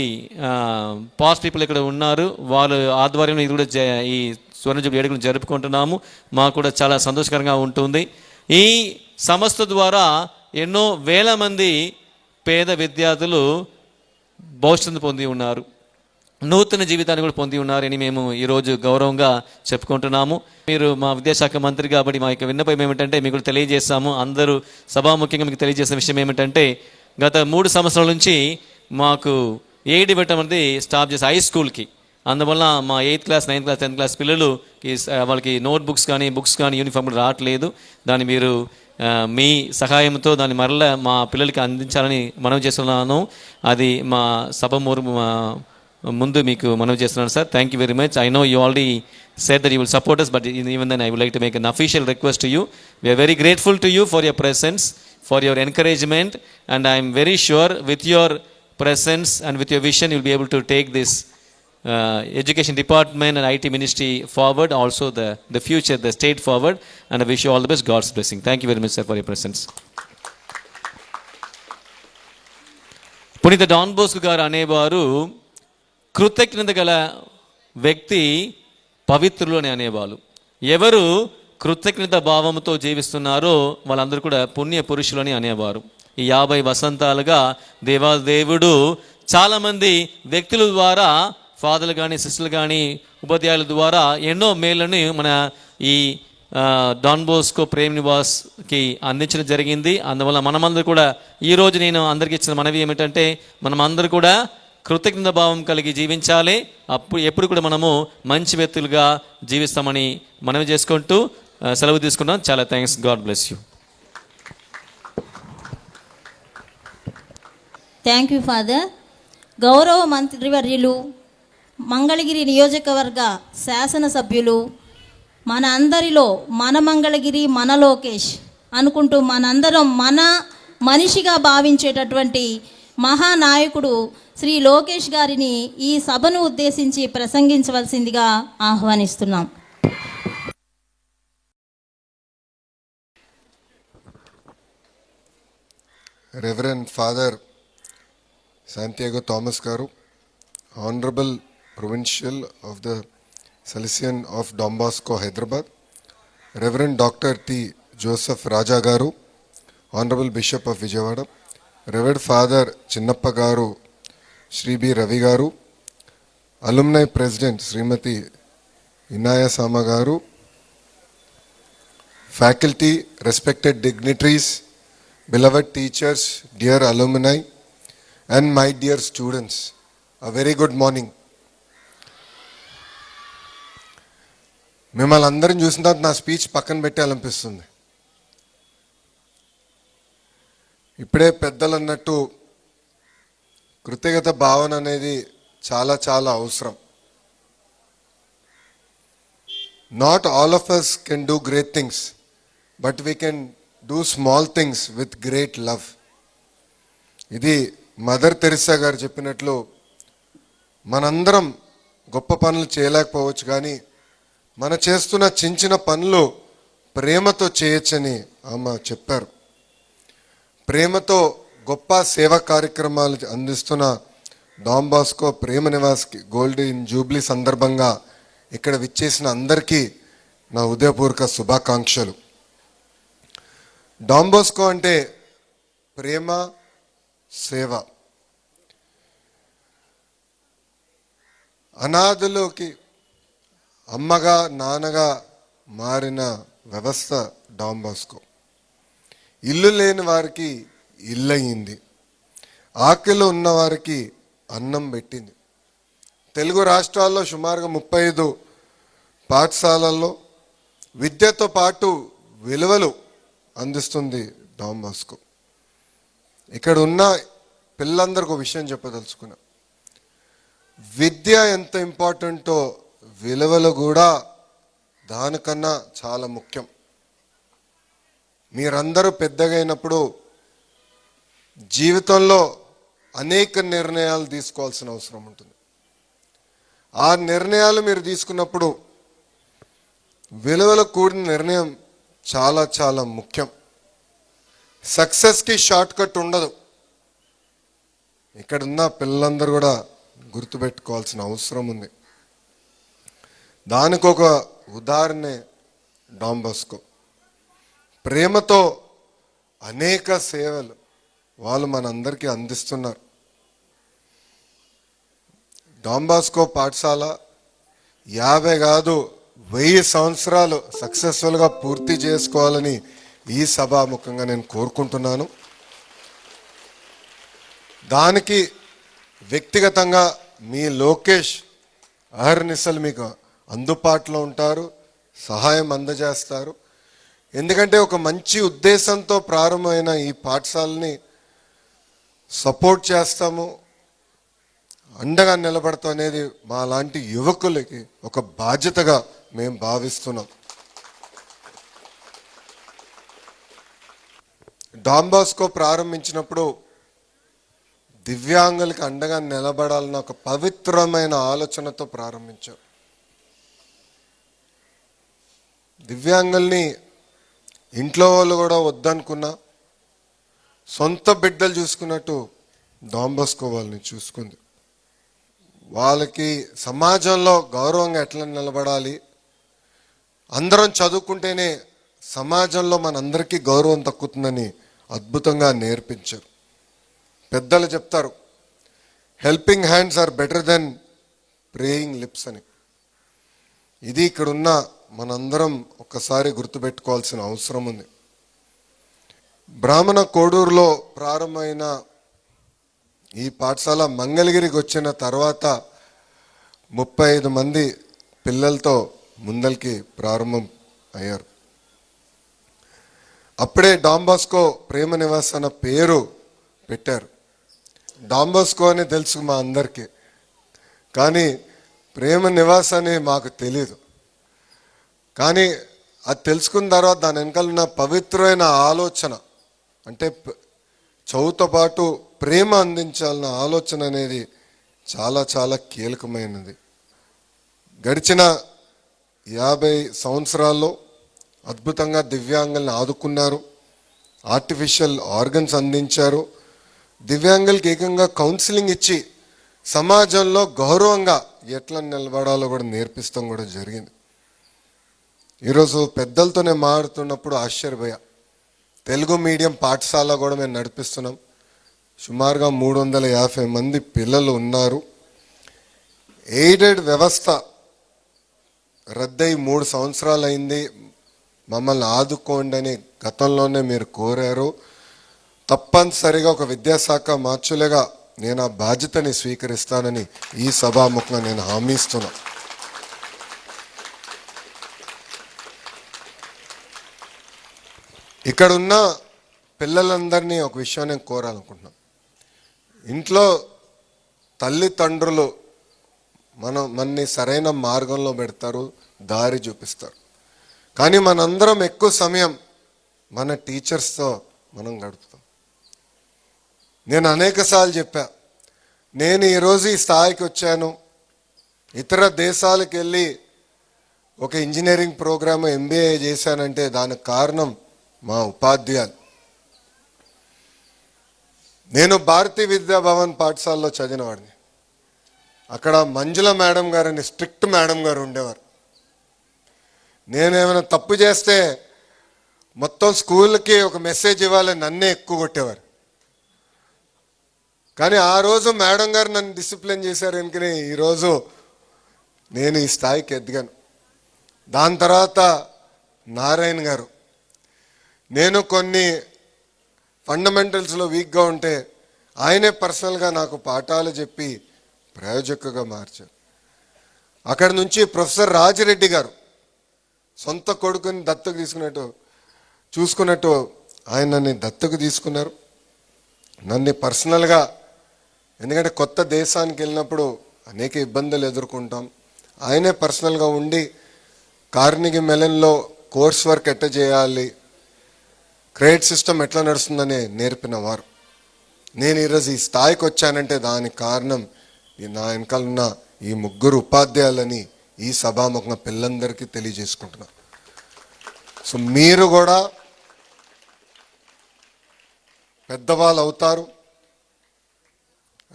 పాస్ట్ పీపుల్ ఇక్కడ ఉన్నారు. వాళ్ళ ఆధ్వర్యంలో ఇది కూడా ఈ స్వర్ణ జూబిలీ వేడుకలు జరుపుకుంటున్నాము. మాకు కూడా చాలా సంతోషకరంగా ఉంటుంది. ఈ సంస్థ ద్వారా ఎన్నో వేల మంది పేద విద్యార్థులు భవిష్యత్తు పొంది ఉన్నారు, నూతన జీవితాన్ని కూడా పొంది ఉన్నారని మేము ఈరోజు గౌరవంగా చెప్పుకుంటున్నాము. మీరు మా విద్యాశాఖ మంత్రి కాబట్టి మా యొక్క విన్నపం ఏమిటంటే మీకు తెలియజేస్తాము. అందరూ సభాముఖ్యంగా మీకు తెలియజేసిన విషయం ఏమిటంటే గత 3 సంవత్సరాల నుంచి మాకు ఎయిడ్ ఇవ్వటం అనేది స్టాప్ చేసి హై స్కూల్కి. అందువల్ల మా 8th class, 9th class, 10th class పిల్లలుకి వాళ్ళకి నోట్బుక్స్ కానీ, బుక్స్ కానీ, యూనిఫామ్ రావట్లేదు. దాన్ని మీరు మీ సహాయంతో దాన్ని మరలా మా పిల్లలకి అందించాలని మనవి చేస్తున్నాను. అది మా సభ ముందు మీకు మనవి చేస్తున్నాను sir. Thank you very much. I know you already said that you will support us, but even then I would like to make an official request to you. We are very grateful to you for your presence, for your encouragement, and I am very sure with your presence and with your vision you will be able to take this education department and IT ministry forward, also the future, the state forward, and I wish you all the best. God's blessing. Thank you very much, sir, for your presence. పునీత don Bosco గారు అనేవారు కృతజ్ఞత గల వ్యక్తి పవిత్రులు అని అనేవాళ్ళు. ఎవరు కృతజ్ఞత భావంతో జీవిస్తున్నారో వాళ్ళందరూ కూడా పుణ్య పురుషులు అని అనేవారు. ఈ 50 వసంతాలుగా దేవాదేవుడు చాలామంది వ్యక్తుల ద్వారా, ఫాదర్లు కానీ సిస్టర్లు కానీ ఉపాధ్యాయుల ద్వారా ఎన్నో మేళ్ళని మన ఈ డాన్ బోస్కో ప్రేమ్ నివాస్కి అందించడం జరిగింది. అందువల్ల మనమందరూ కూడా ఈరోజు నేను అందరికీ ఇచ్చిన మనవి ఏమిటంటే, మనమందరూ కూడా కృతజ్ఞత భావం కలిగి జీవించాలి. అప్పుడు ఎప్పుడు కూడా మనము మంచి వ్యక్తులుగా జీవిస్తామని మనవి చేసుకుంటూ సెలవు తీసుకున్నాం. చాలా thanks. God bless you. Thank you father. గౌరవ మంత్రివర్యులు, మంగళగిరి నియోజకవర్గ శాసనసభ్యులు, మన అందరిలో మన మంగళగిరి మన లోకేష్ అనుకుంటూ మనందరం మన మనిషిగా భావించేటటువంటి మహానాయకుడు శ్రీ లోకేష్ గారిని ఈ సభను ఉద్దేశించి ప్రసంగించవలసిందిగా ఆహ్వానిస్తున్నాం. Reverend Father Santiago Thomas Garu, Honorable Provincial of the Salesian of Don Bosco, Hyderabad, Reverend Dr. T. Joseph Raja Garu, Honorable Bishop of Vijayawada, Reverend Father Chinnappa Garu, Sri B. Ravi Garu, Alumni President Srimati Inaya Sama Garu, faculty, respected dignitaries, beloved teachers, dear alumni, and my dear students, a very good morning. మిమ్మల్ని అందరిని చూసిన తర్వాత నా speech పక్కన పెట్టాలనిపిస్తుంది. ఇప్పుడే పెద్దలు అన్నట్టు కృతజ్ఞత భావన అనేది చాలా చాలా అవసరం. Not all of us can do great things, but we can do small things with great love. ఇది మదర్ తెరిసా గారు చెప్పినట్లు మనందరం గొప్ప పనులు చేయలేకపోవచ్చు, కానీ మన చేస్తున్న చిన్న చిన్న పనులు ప్రేమతో చేయొచ్చని ఆమె చెప్పారు. ప్రేమతో గొప్ప సేవా కార్యక్రమాలు అందిస్తున్న డాన్ బాస్కో ప్రేమ నివాస్కి గోల్డెన్ జూబ్లీ సందర్భంగా ఇక్కడ విచ్చేసిన అందరికీ నా హృదయపూర్వక శుభాకాంక్షలు. డాన్ బాస్కో అంటే ప్రేమ, సేవ. అనాథలోకి అమ్మగా నాన్నగా మారిన వ్యవస్థ డాన్ బాస్కో. ఇల్లు లేని వారికి ఇల్లు అయింది, ఆకలిలో ఉన్న వారికి అన్నం పెట్టింది. తెలుగు రాష్ట్రాల్లో సుమారుగా 35 పాఠశాలల్లో విద్యతో పాటు విలువలు అందిస్తుంది డాన్ బాస్కో. ఇక్కడ ఉన్న పిల్లలందరికీ ఒక విషయం చెప్పదలుచుకున్నా. విద్య ఎంత ఇంపార్టెంటో విలువలు కూడా దానికన్నా చాలా ముఖ్యం. మీరందరూ పెద్దగా అయినప్పుడు జీవితంలో అనేక నిర్ణయాలు తీసుకోవాల్సిన అవసరం ఉంటుంది. ఆ నిర్ణయాలు మీరు తీసుకున్నప్పుడు విలువలు కూడిన నిర్ణయం చాలా చాలా ముఖ్యం. సక్సెస్కి షార్ట్ కట్ ఉండదు. ఇక్కడున్న పిల్లలందరూ కూడా గుర్తుపెట్టుకోవాల్సిన అవసరం ఉంది. దానికి ఒక ఉదాహరణే డాన్ బాస్కో. ప్రేమతో అనేక సేవలు వాళ్ళు మనందరికీ అందిస్తున్నారు. డాన్ బాస్కో పాఠశాల 50 కాదు 1000 సంవత్సరాలు సక్సెస్ఫుల్గా పూర్తి చేసుకోవాలని ఈ సభాముఖంగా నేను కోరుకుంటున్నాను. దానికి వ్యక్తిగతంగా మీ లోకేష్ అహర్నిశలు మీకు అందుబాటులో ఉంటారు, సహాయం అందజేస్తారు. ఎందుకంటే ఒక మంచి ఉద్దేశంతో ప్రారంభమైన ఈ పాఠశాలని సపోర్ట్ చేస్తాము, అండగా నిలబడతాం అనేది మా లాంటి యువకులకి ఒక బాధ్యతగా మేము భావిస్తున్నాం. డాన్ బాస్కో ప్రారంభించినప్పుడు దివ్యాంగులకి అండగా నిలబడాలన్న ఒక పవిత్రమైన ఆలోచనతో ప్రారంభించాం. దివ్యాంగుల్ని ఇంట్లో వాళ్ళు కూడా వద్దనుకున్నా సొంత బిడ్డలు చూసుకున్నట్టు డాన్ బాస్కో వాళ్ళని చూసుకుంది. వాళ్ళకి సమాజంలో గౌరవంగా ఎట్లా నిలబడాలి, అందరం చదువుకుంటేనే సమాజంలో మనందరికీ గౌరవం దక్కుతుందని అద్భుతంగా నేర్పించారు. పెద్దలు చెప్తారు, helping hands are better than praying lips అని. ఇది ఇక్కడున్న మనందరం ఒక్కసారి గుర్తుపెట్టుకోవాల్సిన అవసరం ఉంది. బ్రాహ్మణ కోడూరులో ప్రారంభమైన ఈ పాఠశాల మంగళగిరికి వచ్చిన తర్వాత 35 మంది పిల్లలతో ముందరికి ప్రారంభం అయ్యారు. అప్పుడే డాంబాస్కో ప్రేమ నివాస్ అన్న పేరు పెట్టారు. డాంబాస్కో అని తెలుసు మా అందరికీ, కానీ ప్రేమ నివాస్ అని మాకు తెలీదు. కానీ అది తెలుసుకున్న తర్వాత దాని వెనకాల ఉన్న పవిత్రమైన ఆలోచన, అంటే చదువుతో పాటు ప్రేమ అందించాలన్న ఆలోచన అనేది చాలా చాలా కీలకమైనది. గడిచిన 50 సంవత్సరాల్లో అద్భుతంగా దివ్యాంగుల్ని ఆదుకున్నారు, ఆర్టిఫిషియల్ ఆర్గన్స్ అందించారు, దివ్యాంగులకి ఏకంగా కౌన్సిలింగ్ ఇచ్చి సమాజంలో గౌరవంగా ఎట్లా నిలబడాలో కూడా నేర్పిస్తాం కూడా జరిగింది. ఈరోజు పెద్దలతో నేను మాట్లాడుతున్నప్పుడు ఆశ్చర్యపోయా. తెలుగు మీడియం పాఠశాల కూడా మేము నడిపిస్తున్నాం. సుమారుగా 350 మంది పిల్లలు ఉన్నారు. ఎయిడెడ్ వ్యవస్థ రద్దయి 3 సంవత్సరాలు అయింది. మమ్మల్ని ఆదుకోండి అని గతంలోనే మీరు కోరారు. తప్పనిసరిగా ఒక విద్యాశాఖ మార్చులుగా నేను ఆ బాధ్యతని స్వీకరిస్తానని ఈ సభాముఖంగా నేను హామీ ఇస్తున్నా. ఇక్కడ ఉన్న పిల్లలందరినీ ఒక విషయం నేను కోరాలనుకుంటున్నాను. ఇంట్లో తల్లిదండ్రులు మనని సరైన మార్గంలో పెడతారు, దారి చూపిస్తారు. కానీ మనందరం ఎక్కువ సమయం మన టీచర్స్తో మనం గడుపుతాం. నేను అనేకసార్లు చెప్పా, నేను ఈరోజు ఈ స్థాయికి వచ్చాను, ఇతర దేశాలకు వెళ్ళి ఒక ఇంజనీరింగ్ ప్రోగ్రామ్ MBA చేశానంటే దానికి కారణం మా ఉపాధ్యాయులు. నేను భారతీయ విద్యా భవన్ పాఠశాలలో చదివినవాడిని. అక్కడ మంజుల మేడం గారని స్ట్రిక్ట్ మేడం గారు ఉండేవారు. నేనేమైనా తప్పు చేస్తే మొత్తం స్కూల్కి ఒక మెసేజ్ ఇవ్వాలని నన్నే ఎక్కువ కొట్టేవారు. కానీ ఆ రోజు మేడం గారు నన్ను డిసిప్లిన్ చేశారు ఎందుకని ఈరోజు నేను ఈ స్థాయికి ఎదిగాను. దాని తర్వాత నారాయణ గారు, నేను కొన్ని ఫండమెంటల్స్లో వీక్గా ఉంటే ఆయనే పర్సనల్గా నాకు పాఠాలు చెప్పి ప్రయోజకుగా మార్చారు. అక్కడ నుంచి ప్రొఫెసర్ రాజిరెడ్డి గారు సొంత కొడుకుని దత్తకు చూసుకున్నట్టు ఆయన నన్ను దత్తకు తీసుకున్నారు. నన్ను పర్సనల్గా, ఎందుకంటే కొత్త దేశానికి వెళ్ళినప్పుడు అనేక ఇబ్బందులు ఎదుర్కొంటాం, ఆయనే పర్సనల్గా ఉండి కార్నెగీ మెలన్లో కోర్స్ వర్క్ ఎట్లా చేయాలి, క్రెడిట్ సిస్టమ్ ఎట్లా నడుస్తుందని నేర్పిన వారు. నేను ఈరోజు ఈ స్థాయికి వచ్చానంటే దానికి కారణం నా వెనకాల ఉన్న ఈ 3 ఉపాధ్యాయులని ఈ సభాముఖంగా పిల్లలందరికీ తెలియజేసుకుంటున్నా. సో మీరు కూడా పెద్దవాళ్ళు అవుతారు,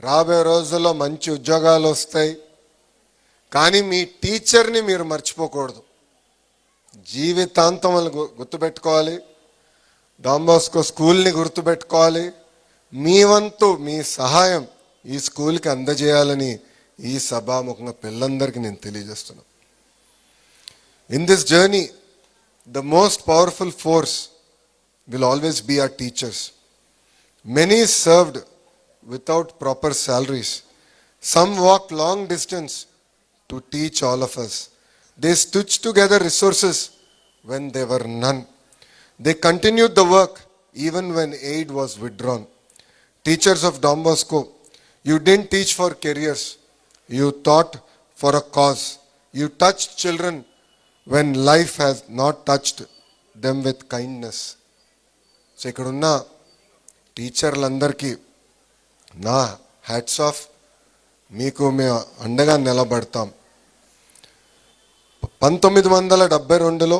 రాబోయే రోజుల్లో మంచి ఉద్యోగాలు వస్తాయి. కానీ మీ టీచర్ని మీరు మర్చిపోకూడదు. జీవితాంతం వాళ్ళు గుర్తుపెట్టుకోవాలి. డాంబాస్కో స్కూల్ని గుర్తుపెట్టుకోవాలి. మీ వంతు మీ సహాయం ఈ స్కూల్కి అందజేయాలని ఈ సభాముఖంగా పిల్లలందరికీ నేను తెలియజేస్తున్నాను. In this journey the most powerful force will always be our teachers. Many served without proper salaries. Some walked long distance to teach all of us. They stitched together resources when there were none. They continued the work even when aid was withdrawn. Teachers of Don Bosco, you didn't teach for careers. You taught for a cause. You touched children when life has not touched them with kindness. So ikkadunna టీచర్లందరికీ నా hats off. మీకు మేము అండగా నిలబడతాం. 1972లో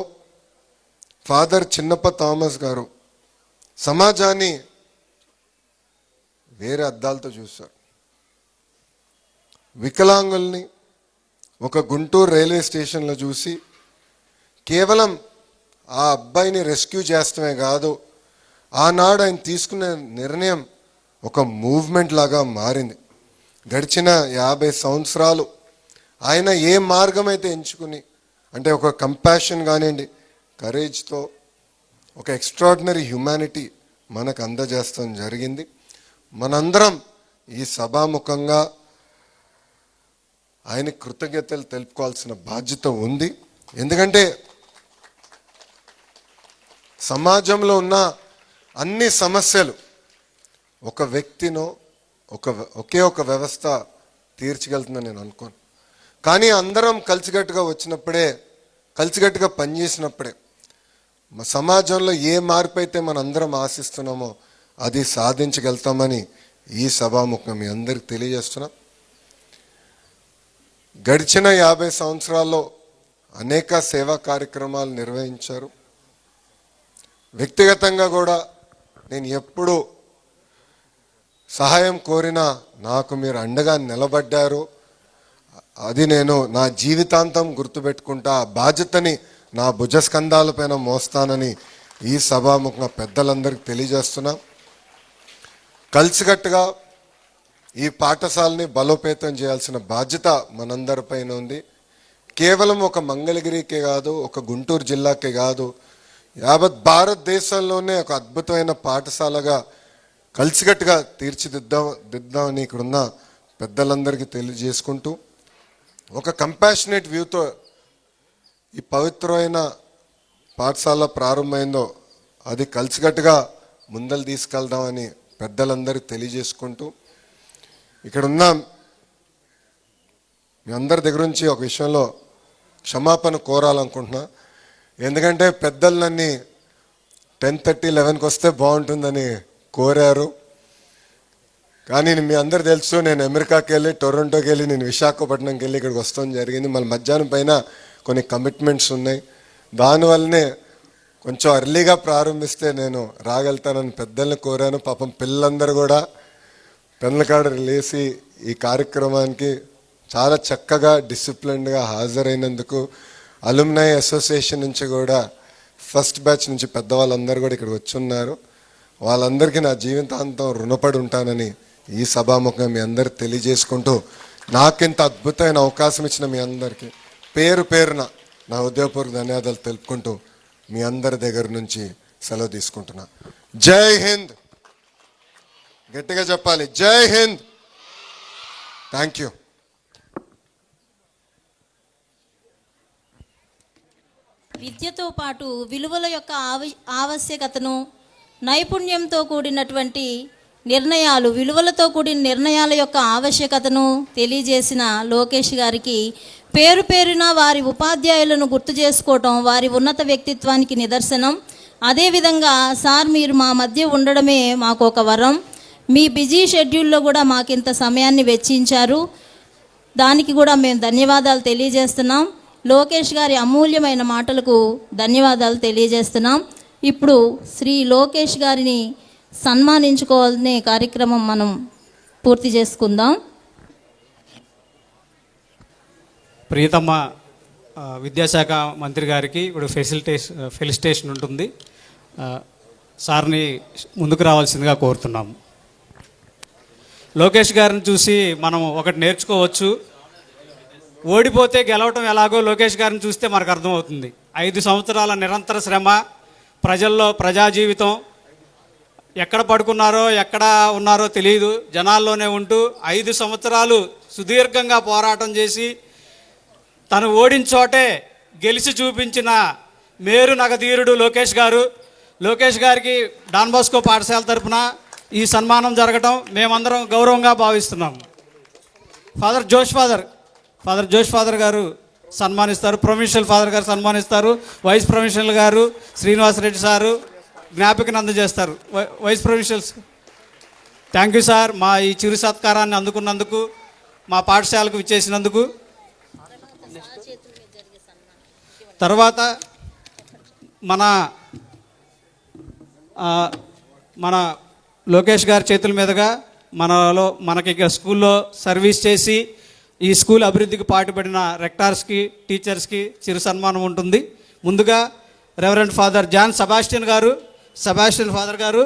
father చిన్నప్ప Thomas గారు సమాజాన్ని వేరే అద్దాలతో చూశారు. వికలాంగుల్ని ఒక గుంటూరు రైల్వే స్టేషన్లో చూసి కేవలం ఆ అబ్బాయిని రెస్క్యూ చేస్తమే కాదు, ఆనాడు ఆయన తీసుకునే నిర్ణయం ఒక మూవ్మెంట్ లాగా మారింది. గడిచిన 50 సంవత్సరాలు ఆయన ఏ మార్గం అయితే ఎంచుకుని, అంటే ఒక కంపాషన్ కానివ్వండి, కరేజ్తో ఒక ఎక్స్ట్రాడినరీ హ్యుమానిటీ మనకు అందజేస్తాం జరిగింది. మనందరం ఈ సభాముఖంగా ఆయన కృతజ్ఞతలు తెలుపుకోవాల్సిన బాధ్యత ఉంది. ఎందుకంటే సమాజంలో ఉన్న అన్ని సమస్యలు ఒక వ్యక్తినో ఒకే ఒక వ్యవస్థ తీర్చగలుగుతుందని నేను అనుకోను. కానీ అందరం కలిసికట్టుగా వచ్చినప్పుడే, కలిసికట్టుగా పనిచేసినప్పుడే సమాజంలో ఏ మార్పు అయితే మన అందరం ఆశిస్తున్నామో అది సాధించగలుగుతామని ఈ సభాముఖం మీ అందరికి తెలియజేస్తున్నాం. గడిచిన 50 సంవత్సరాల్లో అనేక సేవా కార్యక్రమాలు నిర్వహించారు. వ్యక్తిగతంగా కూడా నేను ఎప్పుడు సహాయం కోరినా నాకు మీరు అండగా నిలబడ్డారు. అది నేను నా జీవితాంతం గుర్తుపెట్టుకుంటా. ఆ బాధ్యతని నా భుజస్కంధాలపైన మోస్తానని ఈ సభాముఖంగా పెద్దలందరికీ తెలియజేస్తున్నా. కలిసికట్టుగా ఈ పాఠశాలని బలోపేతం చేయాల్సిన బాధ్యత మనందరిపైన ఉంది. కేవలం ఒక మంగళగిరికే కాదు, ఒక గుంటూరు జిల్లాకే కాదు, యావత్ భారతదేశంలోనే ఒక అద్భుతమైన పాఠశాలగా కలిసికట్టుగా తీర్చిదిద్దామని ఇక్కడున్న పెద్దలందరికీ తెలియజేసుకుంటూ, ఒక కంపాషనేట్ వ్యూతో ఈ పవిత్రమైన పాఠశాల ప్రారంభమైందో అది కలిసికట్టుగా ముందలు తీసుకెళ్దామని పెద్దలందరికీ తెలియజేసుకుంటూ, ఇక్కడ ఉన్న మీ అందరి దగ్గర నుంచి ఒక విషయంలో క్షమాపణ కోరాలనుకుంటున్నా. ఎందుకంటే పెద్దలు నన్ను 10:30, 11కి వస్తే బాగుంటుందని కోరారు. కానీ మీ అందరు తెలుసు, నేను అమెరికాకి వెళ్ళి, టొరంటోకి వెళ్ళి, నేను విశాఖపట్నంకి వెళ్ళి ఇక్కడికి వస్తాం జరిగింది. మళ్ళీ మధ్యాహ్నం పైన కొన్ని కమిట్మెంట్స్ ఉన్నాయి. దానివల్లనే కొంచెం అర్లీగా ప్రారంభిస్తే నేను రాగలుగుతానని పెద్దల్ని కోరాను. పాపం పిల్లలందరూ కూడా పెన్లకాడ లేసి ఈ కార్యక్రమానికి చాలా చక్కగా డిసిప్లిన్డ్గా హాజరైనందుకు అలుమ్నై అసోసియేషన్ నుంచి కూడా ఫస్ట్ బ్యాచ్ నుంచి పెద్దవాళ్ళందరూ కూడా ఇక్కడ వచ్చి ఉన్నారు. వాళ్ళందరికీ నా జీవితాంతం రుణపడి ఉంటానని ఈ సభాముఖంగా మీ అందరికి తెలియజేసుకుంటూ, నాకింత అద్భుతమైన అవకాశం ఇచ్చిన మీ అందరికీ పేరు పేరున నా ఉదయపూర్వక ధన్యవాదాలు తెలుపుకుంటూ మీ అందరి దగ్గర నుంచి సెలవు తీసుకుంటున్నా. జై హింద్. గట్టిగా చెప్పాలి, జై హింద్. Thank you. విద్యతో పాటు విలువల యొక్క ఆవశ్యకతను, నైపుణ్యంతో కూడినటువంటి నిర్ణయాలు, విలువలతో కూడిన నిర్ణయాల యొక్క ఆవశ్యకతను తెలియజేసిన లోకేష్ గారికి పేరు పేరున వారి ఉపాధ్యాయులను గుర్తు చేసుకోవటం వారి ఉన్నత వ్యక్తిత్వానికి నిదర్శనం. అదేవిధంగా సార్, మీరు మా మధ్య ఉండడమే మాకు ఒక వరం. మీ బిజీ షెడ్యూల్లో కూడా మాకింత సమయాన్ని వెచ్చించారు. దానికి కూడా మేము ధన్యవాదాలు తెలియజేస్తున్నాం. లోకేష్ గారి అమూల్యమైన మాటలకు ధన్యవాదాలు తెలియజేస్తున్నాం. ఇప్పుడు శ్రీ లోకేష్ గారిని సన్మానించుకోవాలనే కార్యక్రమం మనం పూర్తి చేసుకుందాం. ప్రియతమ విద్యాశాఖ మంత్రి గారికి ఇప్పుడు ఫెలిసిటేషన్ ఉంటుంది. సార్ని ముందుకు రావాల్సిందిగా కోరుతున్నాము. లోకేష్ గారిని చూసి మనం ఒకటి నేర్చుకోవచ్చు. ఓడిపోతే గెలవటం ఎలాగో లోకేష్ గారిని చూస్తే మనకు అర్థమవుతుంది. 5 సంవత్సరాల నిరంతర శ్రమ, ప్రజల్లో ప్రజా జీవితం, ఎక్కడ పడుకున్నారో ఎక్కడ ఉన్నారో తెలియదు, జనాల్లోనే ఉంటూ 5 సంవత్సరాలు సుదీర్ఘంగా పోరాటం చేసి తను ఓడించోటే గెలిచి చూపించిన మేరు నగధీరుడు లోకేష్ గారు. లోకేష్ గారికి డాన్ బాస్కో పాఠశాల తరఫున ఈ సన్మానం జరగటం మేమందరం గౌరవంగా భావిస్తున్నాం. ఫాదర్ జోష్ ఫాదర్ గారు సన్మానిస్తారు, ప్రొవిన్షియల్ ఫాదర్ గారు సన్మానిస్తారు, వైస్ ప్రొవిన్షియల్ గారు శ్రీనివాసరెడ్డి సారు జ్ఞాపికను అందజేస్తారు. Vice provincials. Thank you sir, మా ఈ చిరు సత్కారాన్ని అందుకున్నందుకు, మా పాఠశాలకు విచ్చేసినందుకు. తర్వాత మన లోకేష్ గారి చేతుల మీదుగా మనకి స్కూల్లో సర్వీస్ చేసి ఈ స్కూల్ అభివృద్ధికి పాటుపడిన రెక్టార్స్కి, టీచర్స్కి చిరు సన్మానం ఉంటుంది. ముందుగా రెవరెండ్ ఫాదర్ జాన్ సెబాస్టియన్ గారు సెబాస్టియన్ ఫాదర్ గారు.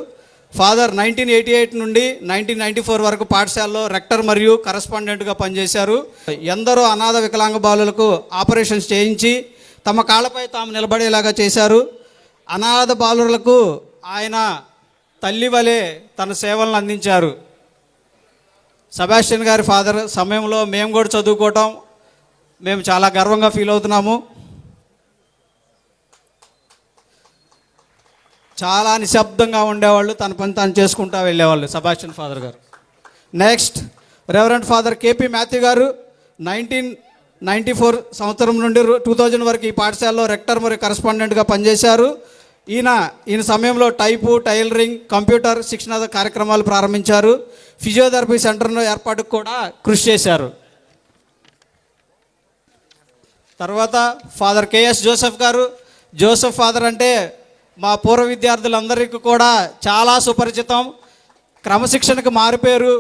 ఫాదర్ 1988 నుండి 1994 వరకు పాఠశాలలో రెక్టర్ మరియు కరస్పాండెంట్గా పనిచేశారు. ఎందరో అనాథ వికలాంగ బాలులకు ఆపరేషన్స్ చేయించి తమ కాళ్ళపై తాము నిలబడేలాగా చేశారు. అనాథ బాలులకు ఆయన తల్లి వలె తన సేవలను అందించారు. సెబాస్టియన్ గారి ఫాదర్ సమయంలో మేము కూడా చదువుకోవటం మేము చాలా గర్వంగా ఫీల్ అవుతున్నాము. చాలా నిశ్శబ్దంగా ఉండేవాళ్ళు, తన పని తాను చేసుకుంటూ వెళ్ళేవాళ్ళు సెబాస్టియన్ ఫాదర్ గారు. Next reverent father KP Matthew గారు 1994 సంవత్సరం నుండి 2000 వరకు ఈ పాఠశాలలో రెక్టర్ మరియు కరస్పాండెంట్గా పనిచేశారు. ఈయన సమయంలో టైపు, టైలరింగ్, కంప్యూటర్ శిక్షణ కార్యక్రమాలు ప్రారంభించారు. ఫిజియోథెరపీ సెంటర్ను ఏర్పాటుకు కూడా కృషి చేశారు. తర్వాత ఫాదర్ కేఎస్ జోసెఫ్ గారు. జోసెఫ్ ఫాదర్ అంటే మా పూర్వ విద్యార్థులందరికీ కూడా చాలా సుపరిచితం. క్రమశిక్షణకు మారిపోయారు.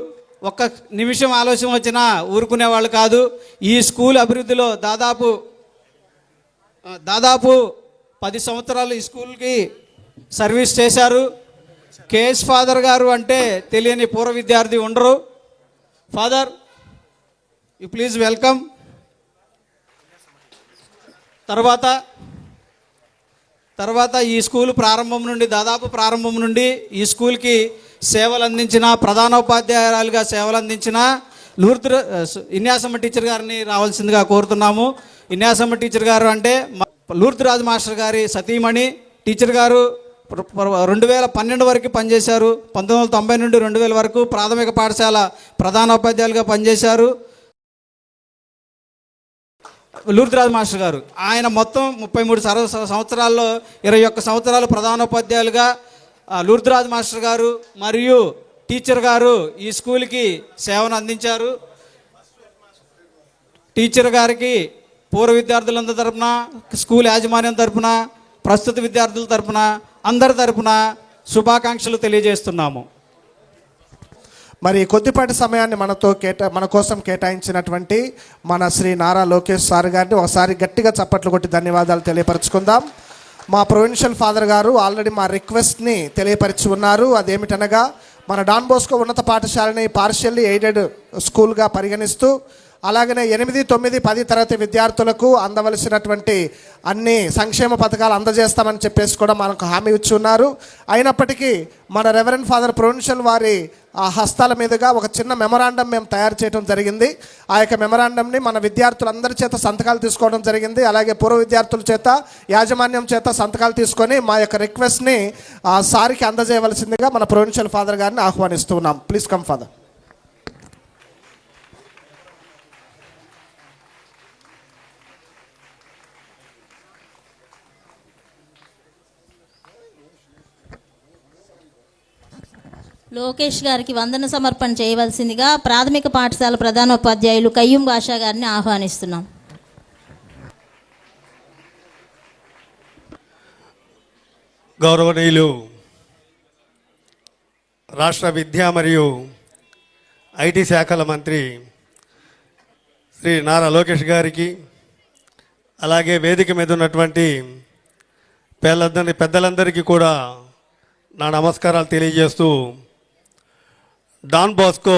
ఒక్క నిమిషం ఆలోచన వచ్చినా ఊరుకునేవాళ్ళు కాదు. ఈ స్కూల్ అభివృద్ధిలో దాదాపు 10 సంవత్సరాలు ఈ స్కూల్కి సర్వీస్ చేశారు. కేఎస్ ఫాదర్ గారు అంటే తెలియని పూర్వ విద్యార్థి ఉండరు. Father, you please welcome. తర్వాత ఈ స్కూల్ ప్రారంభం నుండి ఈ స్కూల్కి సేవలు అందించిన, ప్రధానోపాధ్యాయురాలుగా సేవలు అందించిన ఇన్యాసమ్మ టీచర్ గారిని రావాల్సిందిగా కోరుతున్నాము. ఇన్యాసమ్మ టీచర్ గారు అంటే లూర్ద్ రాజ్ మాస్టర్ గారి సతీమణి. టీచర్ గారు 2012 వరకు పనిచేశారు. 1990 నుండి 2000 వరకు ప్రాథమిక పాఠశాల ప్రధానోపాధ్యాయులుగా పనిచేశారు. లూర్ద్ రాజ్ మాస్టర్ గారు ఆయన మొత్తం 33 సంవత్సరాల్లో 21 సంవత్సరాలు ప్రధానోపాధ్యాయులుగా లూర్ద్ రాజ్ మాస్టర్ గారు మరియు టీచర్ గారు ఈ స్కూల్కి సేవను అందించారు. టీచర్ గారికి పూర్వ విద్యార్థులందరి తరపున, స్కూల్ యాజమాన్యం తరపున, ప్రస్తుత విద్యార్థుల తరపున, అందరి తరపున శుభాకాంక్షలు తెలియజేస్తున్నాము. మరి కొద్దిపాటి సమయాన్ని మన కోసం కేటాయించినటువంటి మన శ్రీ నారా లోకేష్ సార్ గారిని ఒకసారి గట్టిగా చప్పట్లు కొట్టి ధన్యవాదాలు తెలియపరచుకుందాం. మా ప్రొవిన్షియల్ ఫాదర్ గారు ఆల్రెడీ మా రిక్వెస్ట్ని తెలియపరిచి ఉన్నారు. అదేమిటనగా మన డాన్ బోస్కో ఉన్నత పాఠశాలని పార్షియల్లీ ఎయిడెడ్ స్కూల్గా పరిగణిస్తూ అలాగనే 8, 9, 10 తరగతి విద్యార్థులకు అందవలసినటువంటి అన్ని సంక్షేమ పథకాలు అందజేస్తామని చెప్పేసి కూడా మనకు హామీ ఇచ్చి ఉన్నారు. అయినప్పటికీ మన రెవరెండ్ ఫాదర్ ప్రొవిన్షియల్ వారి హస్తాల మీదుగా ఒక చిన్న మెమరాండం మేము తయారు చేయడం జరిగింది. ఆ యొక్క మెమరాండంని మన విద్యార్థులందరి చేత సంతకాలు తీసుకోవడం జరిగింది. అలాగే పూర్వ విద్యార్థుల చేత, యాజమాన్యం చేత సంతకాలు తీసుకొని మా యొక్క రిక్వెస్ట్ని సార్కి అందజేయవలసిందిగా మన ప్రొవిన్షియల్ ఫాదర్ గారిని ఆహ్వానిస్తున్నాం. Please come father. లోకేష్ గారికి వందన సమర్పణ చేయవలసిందిగా ప్రాథమిక పాఠశాల ప్రధానోపాధ్యాయులు కయ్యూం బాషా గారిని ఆహ్వానిస్తున్నాం. గౌరవనీయులు రాష్ట్ర విద్యా మరియు ఐటీ శాఖల మంత్రి శ్రీ నారా లోకేష్ గారికి, అలాగే వేదిక మీద ఉన్నటువంటి పెద్దలందరికీ కూడా నా నమస్కారాలు తెలియజేస్తూ, Don Bosco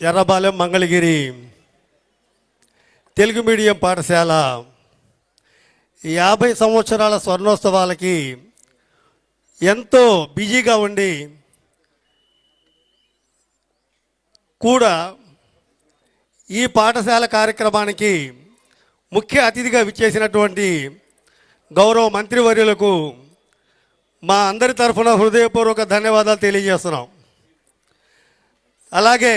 Errabalem Mangalagiri Telugu medium పాఠశాల 50 సంవత్సరాల స్వర్ణోత్సవాలకి ఎంతో బిజీగా ఉండి కూడా ఈ పాఠశాల కార్యక్రమానికి ముఖ్య అతిథిగా విచ్చేసినటువంటి గౌరవ మంత్రివర్యులకు మా అందరి తరఫున హృదయపూర్వక ధన్యవాదాలు తెలియజేస్తున్నాం. అలాగే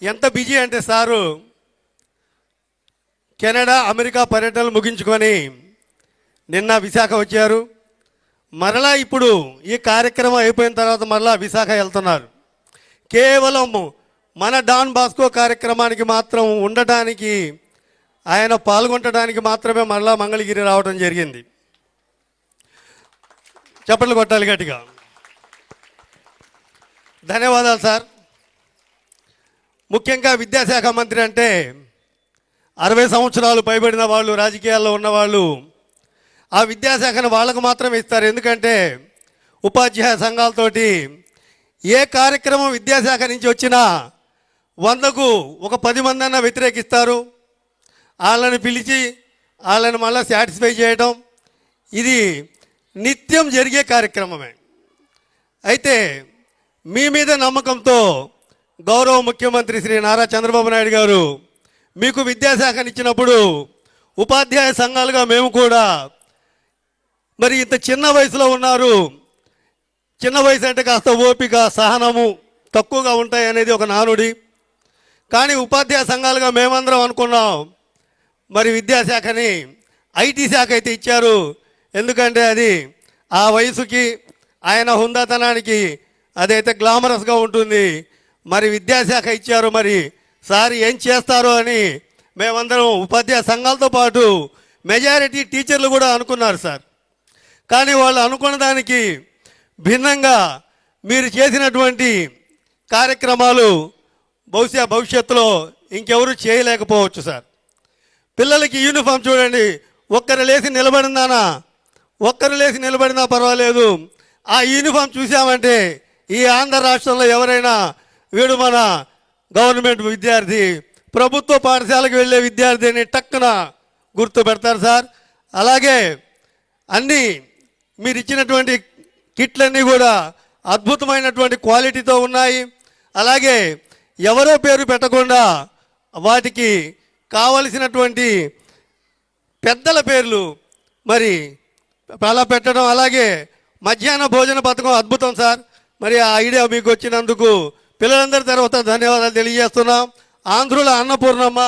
ఎంత బిజీ అంటే సారు కెనడా, అమెరికా పర్యటనలు ముగించుకొని నిన్న విశాఖ వచ్చారు. మరలా ఇప్పుడు ఈ కార్యక్రమం అయిపోయిన తర్వాత మరలా విశాఖ వెళ్తున్నారు. కేవలం మన డాన్ బాస్కో కార్యక్రమానికి మాత్రం ఉండటానికి, ఆయన పాల్గొనడానికి మాత్రమే మరలా మంగళగిరి రావడం జరిగింది. చప్పట్లు కొట్టాలి గట్టిగా. ధన్యవాదాలు సార్. ముఖ్యంగా విద్యాశాఖ మంత్రి అంటే 60 సంవత్సరాలు పైబడిన వాళ్ళు, రాజకీయాల్లో ఉన్నవాళ్ళు ఆ విద్యాశాఖను వాళ్ళకు మాత్రమే ఇస్తారు. ఎందుకంటే ఉపాధ్యాయ సంఘాలతోటి ఏ కార్యక్రమం విద్యాశాఖ నుంచి వచ్చినా 100కు ఒక 10 మంది అన్న వ్యతిరేకిస్తారు. వాళ్ళని పిలిచి వాళ్ళని మళ్ళీ సాటిస్ఫై చేయడం ఇది నిత్యం జరిగే కార్యక్రమమే. అయితే మీ మీద నమ్మకంతో గౌరవ ముఖ్యమంత్రి శ్రీ నారా చంద్రబాబు నాయుడు గారు మీకు విద్యాశాఖనిచ్చినప్పుడు ఉపాధ్యాయ సంఘాలుగా మేము కూడా మరి ఇంత చిన్న వయసులో ఉన్నారు, చిన్న వయసు అంటే కాస్త ఓపిక సహనము తక్కువగా ఉంటాయి అనేది ఒక నానుడి. కానీ ఉపాధ్యాయ సంఘాలుగా మేమందరం అనుకున్నాం మరి విద్యాశాఖని ఐటీ శాఖ అయితే ఇచ్చారు. ఎందుకంటే అది ఆ వయసుకి ఆయన హుందాతనానికి అదైతే గ్లామరస్గా ఉంటుంది. మరి విద్యాశాఖ ఇచ్చారు, మరి సార్ ఏం చేస్తారో అని మేమందరం ఉపాధ్యాయ సంఘాలతో పాటు మెజారిటీ టీచర్లు కూడా అనుకున్నారు సార్. కానీ వాళ్ళు అనుకున్న దానికి భిన్నంగా మీరు చేసినటువంటి కార్యక్రమాలు బహుశా భవిష్యత్తులో ఇంకెవరు చేయలేకపోవచ్చు సార్. పిల్లలకి యూనిఫామ్ చూడండి, ఒక్కరు లేచి నిలబడినా పర్వాలేదు, ఆ యూనిఫామ్ చూసామంటే ఈ ఆంధ్ర రాష్ట్రంలో ఎవరైనా వీడు మన గవర్నమెంట్ విద్యార్థి, ప్రభుత్వ పాఠశాలకు వెళ్ళే విద్యార్థి అని టక్కున గుర్తుపెడతారు సార్. అలాగే అన్నీ మీరు ఇచ్చినటువంటి కిట్లన్నీ కూడా అద్భుతమైనటువంటి క్వాలిటీతో ఉన్నాయి. అలాగే ఎవరో పేరు పెట్టకుండా వాటికి కావలసినటువంటి పెద్దల పేర్లు మరి అలా పెట్టడం, అలాగే మధ్యాహ్న భోజన పథకం అద్భుతం సార్. మరి ఆ ఐడియా మీకు వచ్చినందుకు పిల్లలందరి తర్వాత ధన్యవాదాలు తెలియజేస్తున్నాం. ఆంధ్రుల అన్నపూర్ణమ్మ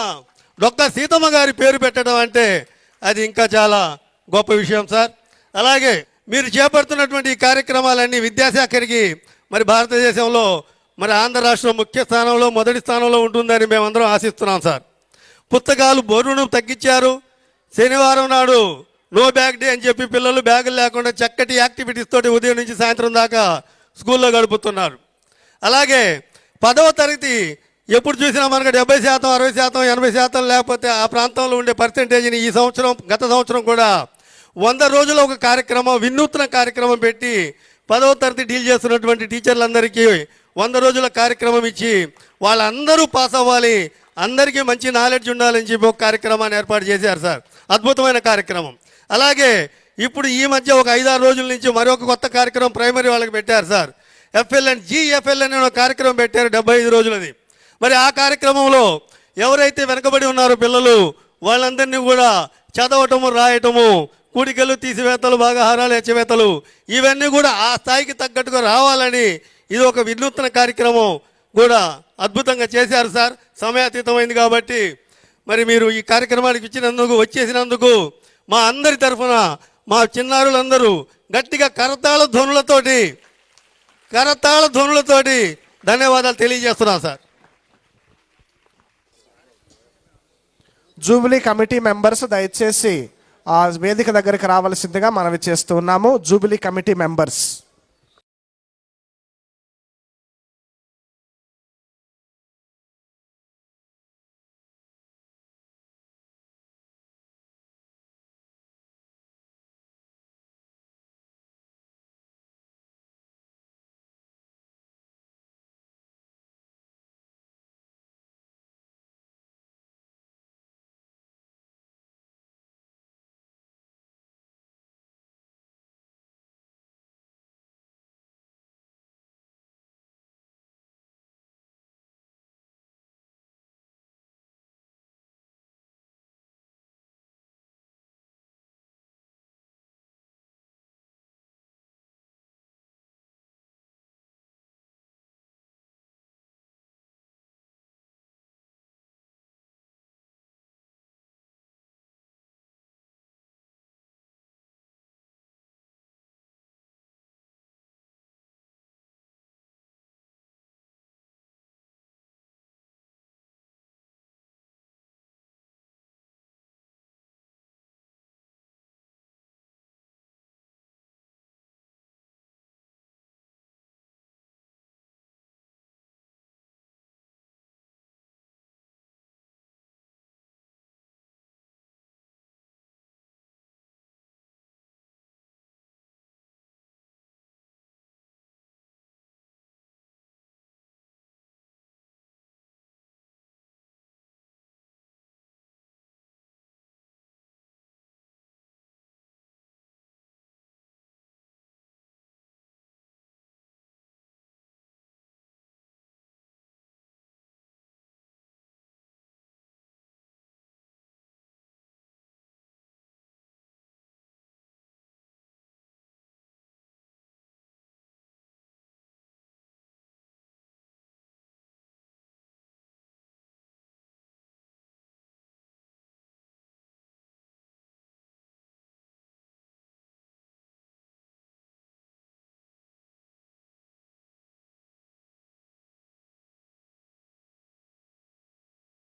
డాక్టర్ సీతమ్మ గారి పేరు పెట్టడం అంటే అది ఇంకా చాలా గొప్ప విషయం సార్. అలాగే మీరు చేపడుతున్నటువంటి ఈ కార్యక్రమాలన్నీ విద్యాశాఖకి మరి భారతదేశంలో మరి ఆంధ్ర రాష్ట్రం ముఖ్య స్థానంలో మొదటి స్థానంలో ఉంటుందని మేమందరం ఆశిస్తున్నాం సార్. పుస్తకాలు బరువును తగ్గించారు. శనివారం నాడు నో బ్యాగ్ డే అని చెప్పి పిల్లలు బ్యాగులు లేకుండా చక్కటి యాక్టివిటీస్ తోటి ఉదయం నుంచి సాయంత్రం దాకా స్కూల్లో గడుపుతున్నారు. అలాగే 10వ తరగతి ఎప్పుడు చూసినా మనకు 70%, 60%, 80% లేకపోతే ఆ ప్రాంతంలో ఉండే పర్సెంటేజ్ని ఈ సంవత్సరం గత సంవత్సరం కూడా 100 రోజుల ఒక కార్యక్రమం, వినూత్న కార్యక్రమం పెట్టి 10వ తరగతి డీల్ చేస్తున్నటువంటి టీచర్లందరికీ 100 రోజుల కార్యక్రమం ఇచ్చి వాళ్ళందరూ పాస్ అవ్వాలి, అందరికీ మంచి నాలెడ్జ్ ఉండాలని చెప్పి ఒక కార్యక్రమాన్ని ఏర్పాటు చేశారు సార్. అద్భుతమైన కార్యక్రమం. అలాగే ఇప్పుడు ఈ మధ్య ఒక 5-6 రోజుల నుంచి మరొక కొత్త కార్యక్రమం ప్రైమరీ వాళ్ళకి పెట్టారు సార్. GFL అనే ఒక కార్యక్రమం పెట్టారు 75 రోజులది. మరి ఆ కార్యక్రమంలో ఎవరైతే వెనకబడి ఉన్నారో పిల్లలు వాళ్ళందరినీ కూడా చదవటము, రాయటము, కూడికలు, తీసివేతలు, భాగాహారాలు, హెచ్చవేతలు ఇవన్నీ కూడా ఆ స్థాయికి తగ్గట్టుగా రావాలని ఇది ఒక వినూత్న కార్యక్రమం కూడా అద్భుతంగా చేశారు సార్. సమయాతీతమైంది కాబట్టి మరి మీరు ఈ కార్యక్రమానికి వచ్చేసినందుకు మా అందరి తరఫున మా చిన్నారులందరూ గట్టిగా కరతాళ ధ్వనులతోటి ధన్యవాదాలు తెలియజేస్తున్నాం సార్. జూబిలీ కమిటీ మెంబర్స్ దయచేసి ఆ వేదిక దగ్గరికి రావాల్సిందిగా మనవి చేస్తున్నాము. Jubilee committee members